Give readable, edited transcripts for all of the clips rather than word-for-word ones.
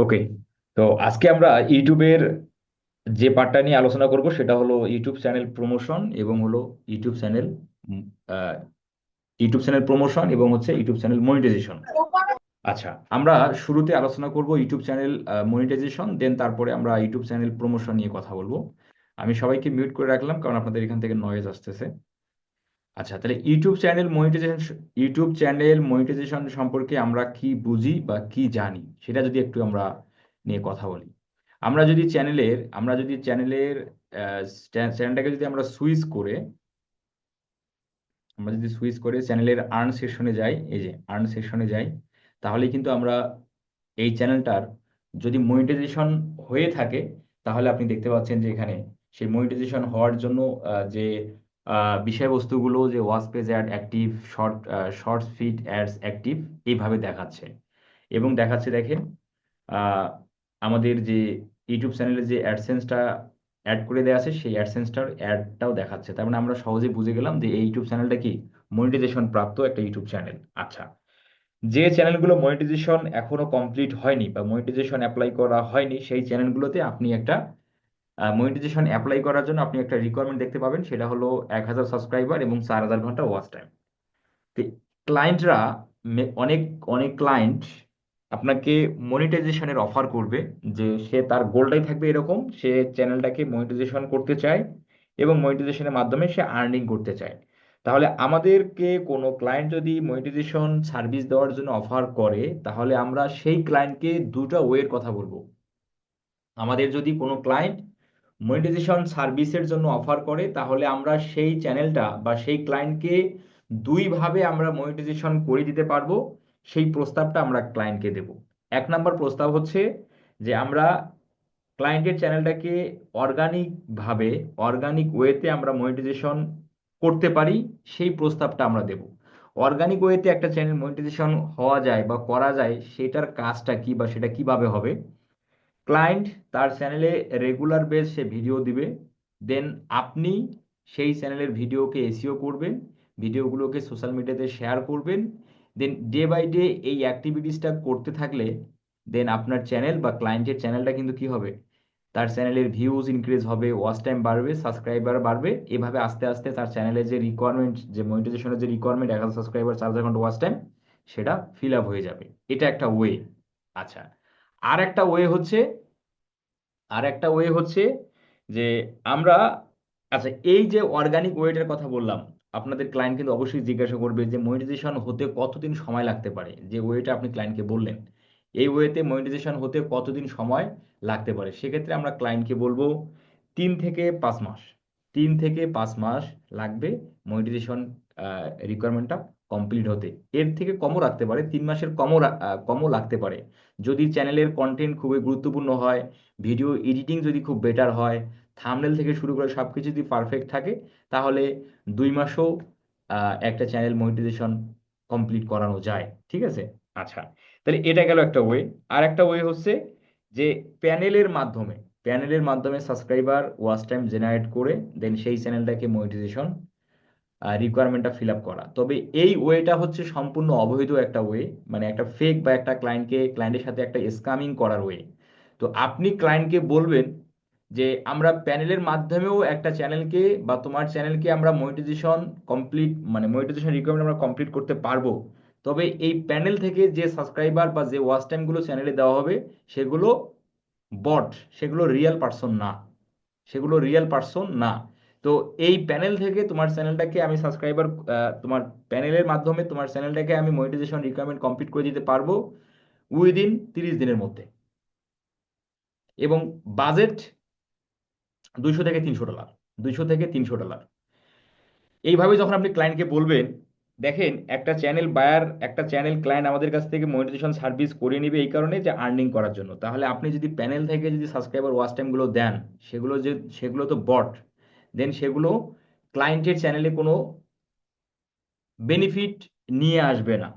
ওকে। তো আজকে আমরা ইউটিউবের যে পার্টটা নিয়ে আলোচনা করব সেটা হলো ইউটিউব চ্যানেল প্রমোশন এবং হলো ইউটিউব চ্যানেল উম, আহ, ইউটিউব চ্যানেল প্রমোশন এবং হচ্ছে ইউটিউব চ্যানেল মনিটাইজেশন। আচ্ছা, আমরা শুরুতে আলোচনা করব ইউটিউব চ্যানেল মনিটাইজেশন, দেন তারপরে আমরা ইউটিউব চ্যানেল প্রমোশন নিয়ে কথা বলবো। আমি সবাইকে মিউট করে রাখলাম কারণ আপনাদের এখান থেকে নয়েজ আসতেছে। আচ্ছা, তাহলে ইউটিউব চ্যানেল মনিটাইজেশন সম্পর্কে আমরা কি বুঝি বা কি জানি সেটা যদি একটু আমরা নিয়ে কথা বলি। আমরা যদি চ্যানেলের চ্যানেলটাকে যদি আমরা সুইচ করে চ্যানেলের আর্ন সেকশনে যাই, এই যে আর্ন সেকশনে যাই, তাহলে কিন্তু আমরা এই চ্যানেলটার যদি মনিটাইজেশন হয়ে থাকে তাহলে আপনি দেখতে পাচ্ছেন যে এখানে সেই মনিটাইজেশন হওয়ার জন্য যে বিষয়বস্তুগুলো, যে watch page ad active, shorts feed ads active, এইভাবে দেখাচ্ছে। এবং দেখাচ্ছে দেখেন, আহ, আমাদের যে ইউটিউব চ্যানেলে যে অ্যাডসেন্সটা অ্যাড করে দেওয়া আছে সেই অ্যাডসেন্সটার অ্যাডটাও দেখাচ্ছে। তার মানে আমরা সহজে বুঝে গেলাম যে এই ইউটিউব চ্যানেলটা কি মনিটাইজেশন প্রাপ্ত একটা ইউটিউব চ্যানেল। আচ্ছা, যে চ্যানেলগুলো মনিটাইজেশন এখনো কমপ্লিট হয়নি বা মনিটাইজেশন অ্যাপ্লাই করা হয়নি সেই চ্যানেলগুলোতে আপনি একটা মনিটাইজেশন অ্যাপ্লাই করার জন্য আপনি একটা রিকোয়ারমেন্ট দেখতে পাবেন, সেটা হলো 1,000 সাবস্ক্রাইবার এবং 4,000 ঘন্টা ওয়াচ টাইম। তো ক্লায়েন্টরা, অনেক অনেক ক্লায়েন্ট আপনাকে মনিটাইজেশনের অফার করবে, যে সে তার গোলটাই থাকবে এরকম, সে চ্যানেলটাকে মনিটাইজেশন করতে চায় এবং মনিটাইজেশনের মাধ্যমে সে আর্নিং করতে চায়। তাহলে আমাদেরকে কোনো ক্লায়েন্ট যদি মনিটাইজেশন সার্ভিস দেওয়ার জন্য অফার করে তাহলে আমরা সেই ক্লায়েন্টকে দুটো ওয়ের কথা বলবো। আমাদের যদি কোনো ক্লায়েন্ট মনিটাইজেশন সার্ভিসের জন্য অফার করে তাহলে আমরা সেই চ্যানেলটা বা সেই ক্লায়েন্টকে দুইভাবে আমরা মনিটাইজেশন করে দিতে পারবো। সেই প্রস্তাবটা আমরা ক্লায়েন্টকে দেব। এক নাম্বার প্রস্তাব হচ্ছে যে আমরা ক্লায়েন্টের চ্যানেলটাকে অর্গানিক ভাবে, অর্গানিক ওয়েতে আমরা মনিটাইজেশন করতে পারি, সেই প্রস্তাবটা আমরা দেব। অর্গানিক ওয়েতে একটা চ্যানেল মনিটাইজেশন হওয়া যায় বা করা যায় সেটার কাজটা কি বা সেটা কিভাবে হবে। ক্লায়েন্ট তার চ্যানেলে রেগুলার বেস সে ভিডিও দিবে, দেন আপনি সেই চ্যানেলের ভিডিওকে এসইও করবেন, ভিডিওগুলোকে সোশ্যাল মিডিয়াতে শেয়ার করবেন। দেন ডে বাই ডে এই অ্যাক্টিভিটিসটা করতে থাকলে দেন আপনার চ্যানেল বা ক্লায়েন্টের চ্যানেলটা কিন্তু কি হবে, তার চ্যানেলের ভিউজ ইনক্রিজ হবে, ওয়াচ টাইম বাড়বে, সাবস্ক্রাইবার বাড়বে, এভাবে আস্তে আস্তে তার চ্যানেলের যে রিকোয়ারমেন্ট, যে মনিটাইজেশনের যে রিকোয়ারমেন্ট 1,000 সাবস্ক্রাইবার 4,000 ঘন্টা ওয়াচ টাইম, সেটা ফিল আপ হয়ে যাবে। এটা একটা ওয়ে। আচ্ছা, আর একটা ওয়ে হচ্ছে আর একটা ওয়ে হচ্ছে যে আমরা, আচ্ছা, এই যে অর্গানিক ওয়েটার কথা বললাম, আপনাদের ক্লায়েন্ট কিন্তু অবশ্যই জিজ্ঞাসা করবে যে মনিটাইজেশন হতে কতদিন সময় লাগতে পারে। যে ওয়েটা আপনি ক্লায়েন্টকে বললেন, এই ওয়েতে মনিটাইজেশন হতে কতদিন সময় লাগতে পারে, সেক্ষেত্রে আমরা ক্লায়েন্টকে বলবো 3 থেকে 5 মাস। 3 থেকে 5 মাস লাগবে মনিটাইজেশন রিকোয়ারমেন্টটা কমপ্লিট হতে। এর থেকে কমও রাখতে পারে, 3 মাসের কমও লাগতে পারে। যদি চ্যানেলের কন্টেন্ট খুবই গুরুত্বপূর্ণ হয়, ভিডিও এডিটিং যদি খুব বেটার হয়, থাম্বনেল থেকে শুরু করে সব কিছু যদি পারফেক্ট থাকে, তাহলে 2 মাসও একটা চ্যানেল মনিটাইজেশন কমপ্লিট করানো যায়। ঠিক আছে। আচ্ছা, তাহলে এটা গেল একটা ওয়ে। আর একটা ওয়ে হচ্ছে যে প্যানেলের মাধ্যমে প্যানেলের মাধ্যমে সাবস্ক্রাইবার ওয়াচ টাইম জেনারেট করে দেন সেই চ্যানেলটাকে মনিটাইজেশন রিকোয়ারমেন্টটা ফিল আপ করা। তবে এই ওয়েটা হচ্ছে সম্পূর্ণ অবৈধ একটা ওয়ে, মানে একটা ফেক বা একটা ক্লায়েন্টের সাথে একটা স্ক্যামিং করার ওয়ে। তো আপনি ক্লায়েন্টকে বলবেন যে আমরা প্যানেলের মাধ্যমেও একটা চ্যানেলকে বা তোমার চ্যানেলকে আমরা মনিটাইজেশন কমপ্লিট, মানে মনিটাইজেশন রিকোয়ারমেন্ট আমরা কমপ্লিট করতে পারবো। তবে এই প্যানেল থেকে যে সাবস্ক্রাইবার বা যে ওয়াচ টাইমগুলো চ্যানেলে দেওয়া হবে সেগুলো বট, সেগুলো রিয়েল পার্সন না, সেগুলো রিয়েল পার্সন না। তো এই প্যানেল থেকে তোমার চ্যানেলটাকে আমি তোমার প্যানেলের মাধ্যমে তোমার চ্যানেলটাকে আমি মনিটাইজেশন রিকোয়ারমেন্ট কমপ্লিট করে দিতে পারবো উইদিন 30 দিনের মধ্যে। এবং বাজেট 200 থেকে 300 ডলার, 200 থেকে 300 ডলার। এইভাবে যখন আপনি ক্লায়েন্টকে বলবেন, দেখেন, একটা চ্যানেল ক্লায়েন্ট আমাদের কাছ থেকে মনিটাইজেশন সার্ভিস করে নিবে এই কারণে যে আর্নিং করার জন্য। তাহলে আপনি যদি প্যানেল থেকে যদি সাবস্ক্রাইবার ওয়াচ টাইমগুলো দেন, সেগুলো তো বট, দেন সেগুলো ক্লায়েন্টের চ্যানেলে কোনো বেনিফিট নিয়ে আসবে না।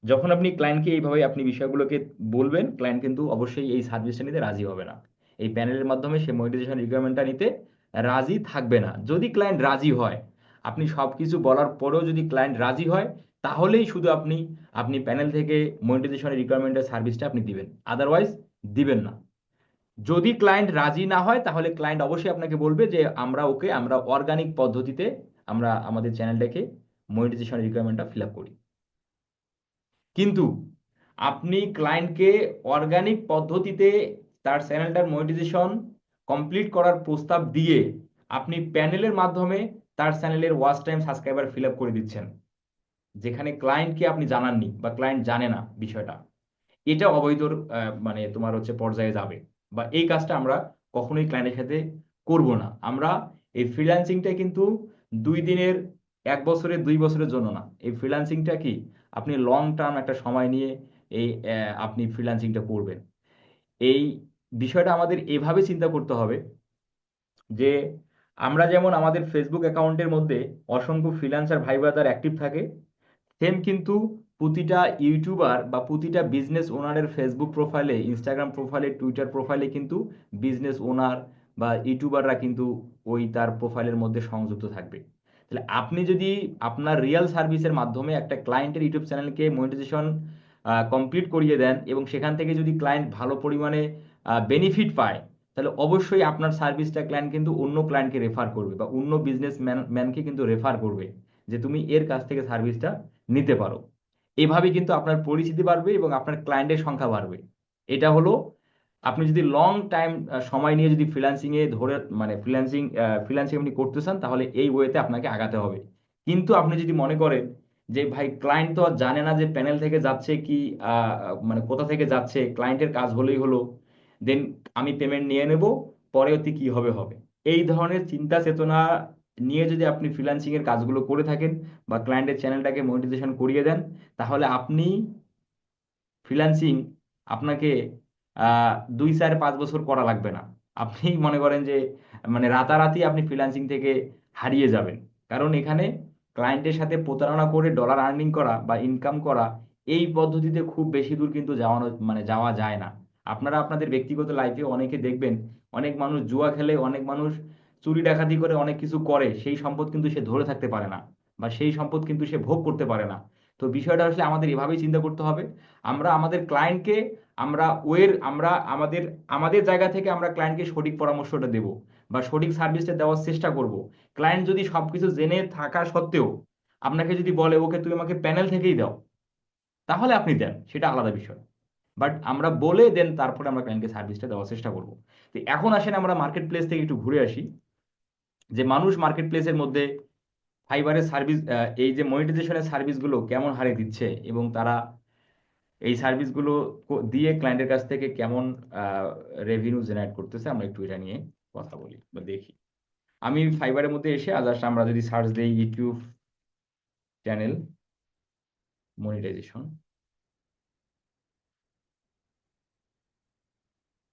যখন আপনি ক্লায়েন্টকে এইভাবে আপনি বিষয়গুলোকে বলবেন, ক্লায়েন্ট কিন্তু অবশ্যই এই সার্ভিসটা নিতে রাজি হবে না। এই প্যানেলের মাধ্যমে সে মনিটাইজেশন রিকোয়ারমেন্টটা নিতে রাজি থাকবে না। যদি ক্লায়েন্ট রাজি হয়, আপনি সব কিছু বলার পরেও যদি ক্লায়েন্ট রাজি হয়, তাহলেই শুধু আপনি আপনি প্যানেল থেকে মনিটাইজেশনের রিকোয়ারমেন্টের সার্ভিসটা আপনি দিবেন, আদারওয়াইজ দিবেন না। যদি ক্লায়েন্ট রাজি না হয় তাহলে ক্লায়েন্ট অবশ্যই আপনাকে বলবে যে আমরা অর্গানিক পদ্ধতিতে আমরা আমাদের চ্যানেলটাকে মনিটাইজেশন রিকোয়ারমেন্টটা ফিল আপ করি। কিন্তু আপনি ক্লায়েন্টকে অর্গানিক পদ্ধতিতে তার চ্যানেলটার মনিটাইজেশন কমপ্লিট করার প্রস্তাব দিয়ে আপনি প্যানেলের মাধ্যমে তার চ্যানেলের watch time subscriber fill up করে দিচ্ছেন, যেখানে ক্লায়েন্টকে আপনি জানাননি বা ক্লায়েন্ট জানে না বিষয়টা। এটা অবৈধ মানে তোমার হচ্ছে পর্যায়ে যাবে, বা এই কাজটা আমরা কখনোই ক্লায়েন্টের সাথে করব না। আমরা এই ফ্রিল্যান্সিংটা কিন্তু 2 দিনের, 1 বছরের, 2 বছরের জন্য না। এই ফ্রিল্যান্সিংটা কি আপনি লং টার্ম একটা সময় নিয়ে এই আপনি ফ্রিল্যান্সিংটা করবেন। এই বিষয়টা আমাদের এভাবে চিন্তা করতে হবে যে আমরা যেমন আমাদের ফেসবুক অ্যাকাউন্টের মধ্যে অসংখ্য ফ্রিল্যান্সার ভাই ব্রাদার অ্যাক্টিভ থাকে, সেম কিন্তু প্রতিটা ইউটিউবার বা প্রতিটা বিজনেস ওনারের ফেসবুক প্রোফাইলে, ইনস্টাগ্রাম প্রোফাইলে, টুইটার প্রোফাইলে কিন্তু বিজনেস ওনার বা ইউটিউবাররা কিন্তু ওই তার প্রোফাইলের মধ্যে সংযুক্ত থাকবে। তাহলে আপনি যদি আপনার রিয়েল সার্ভিসের মাধ্যমে একটা ক্লায়েন্টের ইউটিউব চ্যানেলকে মনিটাইজেশন কমপ্লিট করিয়ে দেন এবং সেখান থেকে যদি ক্লায়েন্ট ভালো পরিমাণে বেনিফিট পায়, তাহলে অবশ্যই আপনার সার্ভিসটা ক্লায়েন্ট কিন্তু অন্য ক্লায়েন্টকে রেফার করবে বা অন্য বিজনেস ম্যানকে কিন্তু রেফার করবে যে তুমি এর কাছ থেকে সার্ভিসটা নিতে পারো। এভাবে কিন্তু আপনার পরিচিতি বাড়বে এবং আপনার ক্লায়েন্টের সংখ্যা বাড়বে। এটা হলো আপনি যদি লং টাইম সময় নিয়ে যদি ফ্রিল্যান্সিং এ ধরে মানে ফ্রিল্যান্সিং আপনি করতে চান, তাহলে এই ওয়েতে আপনাকে আগাতে হবে। কিন্তু আপনি যদি মনে করেন যে ভাই ক্লায়েন্ট তো আর জানে না যে প্যানেল থেকে যাচ্ছে কি মানে কোথা থেকে যাচ্ছে, ক্লায়েন্টের কাজ হলেই হলো, দেন আমি পেমেন্ট নিয়ে নেব, পরে অতি কি হবে হবে, এই ধরনের চিন্তা চেতনা নিয়ে যদি আপনি ফ্রিল্যান্সিং এর কাজগুলো করে থাকেন বা ক্লায়েন্টের চ্যানেলটাকে মনিটাইজেশন করিয়ে দেন, তাহলে আপনি ফ্রিল্যান্সিং আপনাকে 2 4 5 বছর করা লাগবে না। আপনি মনে করেন যে মানে রাতারাতি আপনি ফ্রিল্যান্সিং থেকে হারিয়ে যাবেন। কারণ এখানে ক্লায়েন্টের সাথে প্রতারণা করে ডলার আর্নিং করা বা ইনকাম করা, এই পদ্ধতিতে খুব বেশি দূর কিন্তু যাওয়া যায় না। আপনারা আপনাদের ব্যক্তিগত লাইফে অনেকে দেখবেন, অনেক মানুষ জুয়া খেলে, অনেক মানুষ চুরি ডাকাতি করে, অনেক কিছু করে, সেই সম্পদ কিন্তু সে ধরে থাকতে পারে না বা সেই সম্পদ কিন্তু সে ভোগ করতে পারে না। তো বিষয়টা আসলে আমাদের এভাবেই চিন্তা করতে হবে। আমরা আমাদের ক্লায়েন্টকে আমরা ওয়ের আমরা আমাদের আমাদের জায়গা থেকে আমরা ক্লায়েন্টকে সঠিক পরামর্শটা দেব বা সঠিক সার্ভিসটা দেওয়ার চেষ্টা করব। ক্লায়েন্ট যদি সবকিছু জেনে থাকা সত্ত্বেও আপনাকে যদি বলে ওকে তুমি আমাকে প্যানেল থেকেই দাও, তাহলে আপনি দেন, সেটা আলাদা বিষয়। বাট আমরা বলে দেন তারপরে আমরা ক্লায়েন্টকে সার্ভিসটা দেওয়ার চেষ্টা করব। তো এখন আসেন আমরা মার্কেট প্লেস থেকে একটু ঘুরে আসি, যে মানুষ মার্কেট প্লেসের মধ্যে ফাইবারের সার্ভিস, এই যে মনিটাইজেশনের সার্ভিসগুলো কেমন হারে দিচ্ছে এবং তারা এই সার্ভিসগুলো দিয়ে ক্লায়েন্টের কাছ থেকে কেমন রেভিনিউ জেনারেট করতেছে, আমরা একটু এটা নিয়ে কথা বলি বা দেখি। আমি ফাইবারের মধ্যে এসে জাস্ট আমরা যদি সার্চ দিই YouTube channel monetisation,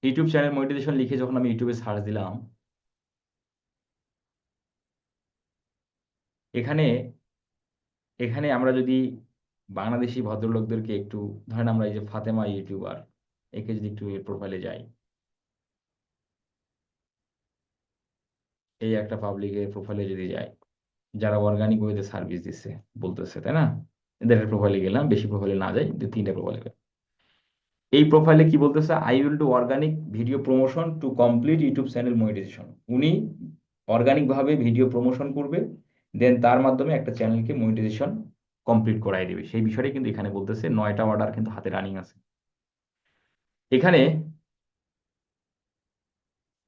YouTube channel monetisation লিখে যখন আমি ইউটিউবে সার্চ দিলাম, এখানে এখানে আমরা যদি বাংলাদেশি ভদ্রলোকদেরকে একটু, ধরেন আমরা এই যে ফাতেমা ইউটিউবার, একে যদি একটু এর প্রোফাইলে যাই, এই একটা পাবলিকের প্রোফাইলে যদি যাই, যারা অর্গানিক ওয়েতে সার্ভিস দিচ্ছে বলতেছে, তাই না? এদের প্রোফাইলে গেলাম, বেশি প্রোফাইলে না যাই, 3টা প্রোফাইলে গেলাম। এই প্রোফাইলে কি বলতেছে, I will do organic video promotion to complete YouTube channel monetisation. উনি অর্গানিক ভাবে ভিডিও প্রমোশন করবে, দেন তার মাধ্যমে একটা চ্যানেলকে মনিটাইজেশন কমপ্লিট করাই দেবে। সেই বিষয়টাই কিন্তু এখানে বলতেছে, 9টা অর্ডার কিন্তু হাতে রানিং আছে। এখানে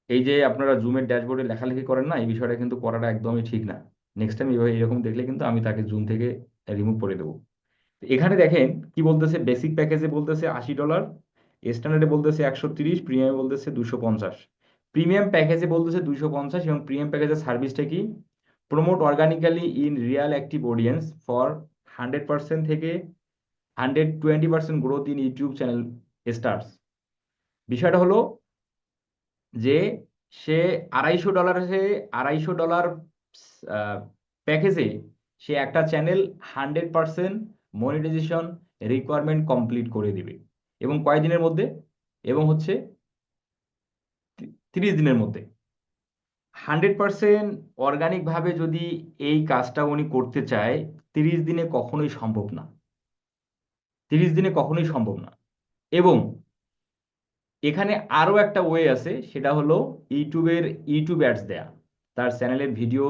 এই যে আপনারা জুমের ড্যাশবোর্ডে লেখালেখি করেন না, এই বিষয়টা কিন্তু করাটা একদমই ঠিক না। নেক্সট টাইম এরকম দেখলে কিন্তু আমি তাকে জুম থেকে রিমুভ করে দেবো। এখানে দেখেন কি বলতেছে, বেসিক প্যাকেজে বলতেছে $80, স্ট্যান্ডার্ডে বলতেছে 130, প্রিমিয়ামে বলতেছে 250। প্রিমিয়াম প্যাকেজে বলতেছে 250 এবং প্রিমিয়াম প্যাকেজের সার্ভিসটা কি, promote organically in Real active audience for 100% থেকে 120% growth in YouTube channel stars. বিষয়টা হলো যে সে $250 প্যাকেজে সে একটা চ্যানেল 100% মনিটাইজেশন রিকোয়ারমেন্ট কমপ্লিট করে দিবে এবং কয়দিনের মধ্যে, এবং হচ্ছে 30 দিনের মধ্যে। 100% অর্গানিক ভাবে যদি এই কাজটা উনি করতে চায়, 30 দিনে কখনোই সম্ভব না। 30 দিনে কখনোই সম্ভব না। এবং এখানে আরো একটা ওয়ে আছে, সেটা হলো ইউটিউব অ্যাডস দেয়া। তার চ্যানেলের ভিডিও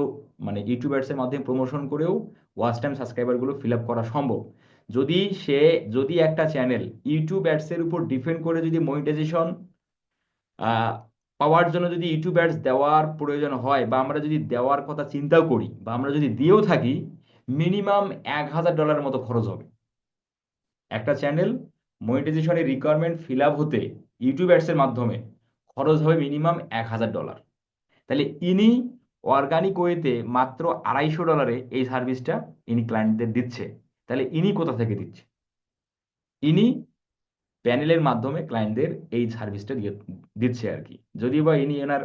মানে ইউটিউব অ্যাডস এর মাধ্যমে প্রমোশন করেও ওয়াচ টাইম সাবস্ক্রাইবার গুলো ফিল আপ করা সম্ভব। যদি সে যদি একটা চ্যানেল ইউটিউব অ্যাডস এর উপর ডিপেন্ড করে যদি মনিটাইজেশন পাওয়ার জন্য যদি ইউটিউব অ্যাডস দেওয়ার প্রয়োজন হয়, বা আমরা যদি দেওয়ার কথা চিন্তাও করি, বা আমরা যদি দিয়েও থাকি, মিনিমাম $1000 মতো খরচ হবে। একটা চ্যানেল মনিটাইজেশনের রিকোয়ারমেন্ট ফিল আপ হতে ইউটিউব অ্যাডস এর মাধ্যমে খরচ হবে মিনিমাম $1000। তাহলে ইনি অর্গানিক ওয়েতে মাত্র $250 এই সার্ভিসটা ইনি ক্লায়েন্টদের দিচ্ছে। তাহলে ইনি কোথা থেকে দিচ্ছে? ইনি প্যানেলের মাধ্যমে ক্লায়েন্টদের এই সার্ভিসটা দিচ্ছে আর কি। যদিও বা ইনি এনার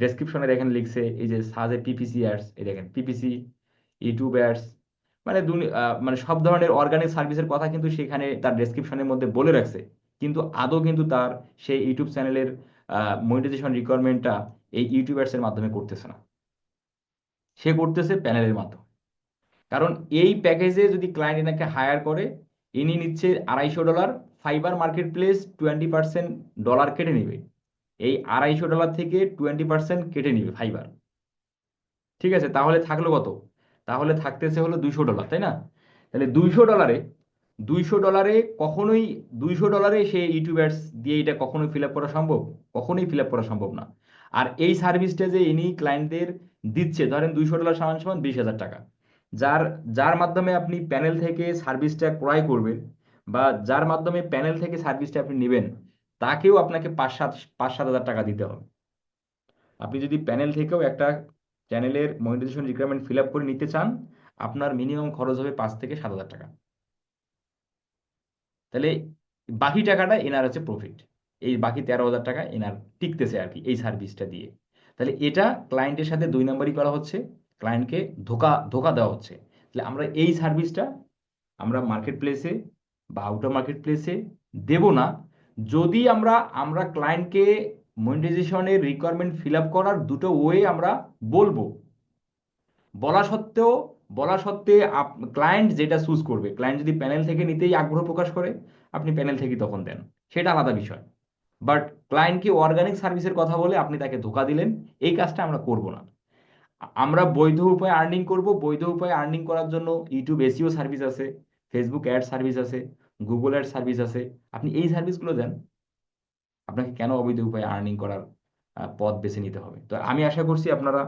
ডেসক্রিপশনে দেখেন লিখছে এই যে সাজে পিপিসি অ্যাডস, এই দেখেন পিপিসি, ইউটিউব অ্যাডস, মানে মানে সব ধরনের অর্গানিক সার্ভিসের কথা কিন্তু সেখানে তার ডেসক্রিপশনের মধ্যে বলে রাখছে। কিন্তু আদৌ কিন্তু তার সেই ইউটিউব চ্যানেলের মনিটাইজেশন রিকোয়ারমেন্টটা এই ইউটিউব অ্যাডস এর মাধ্যমে করতেছে না, সে করতেছে প্যানেলের মাধ্যমে। কারণ এই প্যাকেজে যদি ক্লায়েন্ট এনাকে হায়ার করে, ইনি নিচ্ছে $250। ফাইবার মার্কেট প্লেস 20% ডলার কেটে নেবে। এই $250 থেকে 20% কেটে নিবে ফাইবার। ঠিক আছে, তাহলে থাকলো কত? তাহলে থাকতেছে হলো $200, তাই না? তাহলে $200 কখনোই, $200 সে ইউটিউব অ্যাডস দিয়ে এটা কখনোই ফিল আপ করা সম্ভব? কখনোই ফিল আপ করা সম্ভব না। আর এই সার্ভিসটা যে ইনি ক্লায়েন্টদের দিচ্ছে, ধরেন $200 সমান সমান 20,000 টাকা। যার যার মাধ্যমে আপনি প্যানেল থেকে সার্ভিসটা ক্রয় করবেন, বা যার মাধ্যমে প্যানেল থেকে সার্ভিসটা আপনি নেবেন, তাকেও আপনাকে 5-7 হাজার টাকা দিতে হবে। আপনি যদি প্যানেল থেকেও একটা চ্যানেলের মনিটাইজেশন রিকোয়ারমেন্ট ফিল আপ করে নিতে চান, আপনার মিনিমাম খরচ হবে 5 থেকে 7 হাজার টাকা। তাহলে বাকি টাকাটা এনার হচ্ছে প্রফিট। এই বাকি 13,000 টাকা এনার টিকতেছে আর কি এই সার্ভিসটা দিয়ে। তাহলে এটা ক্লায়েন্টের সাথে 2 নম্বরই করা হচ্ছে, ক্লায়েন্টকে ধোকা ধোকা দেওয়া হচ্ছে। তাহলে আমরা এই সার্ভিসটা আমরা মার্কেট প্লেসে বা আউটার মার্কেট প্লেসে দেব না। যদি আমরা আমরা ক্লায়েন্টকে মনিটাইজেশনের রিকোয়ারমেন্ট ফিল আপ করার দুটো ওয়ে আমরা বলবো, বলা সত্ত্বেও বলা সত্ত্বে ক্লায়েন্ট যেটা চুজ করবে, ক্লায়েন্ট যদি প্যানেল থেকে নিতেই আগ্রহ প্রকাশ করে, আপনি প্যানেল থেকেই তখন দেন, সেটা আলাদা বিষয়। বাট ক্লায়েন্টকে অর্গানিক সার্ভিসের কথা বলে আপনি তাকে ধোকা দিলেন, এই কাজটা আমরা করব না। আমরা বৈধ উপায়ে আর্নিং করব। বৈধ উপায়ে আর্নিং করার জন্য ইউটিউব এসইও সার্ভিস আছে, ফেসবুক অ্যাড সার্ভিস আছে, গুগল অ্যাড সার্ভিস আছে। আপনি এই সার্ভিসগুলো দেন, আপনাকে কেন অবৈধ উপায়ে আর্নিং করার পথ বেছে নিতে হবে? তো আমি আশা করছি আপনারা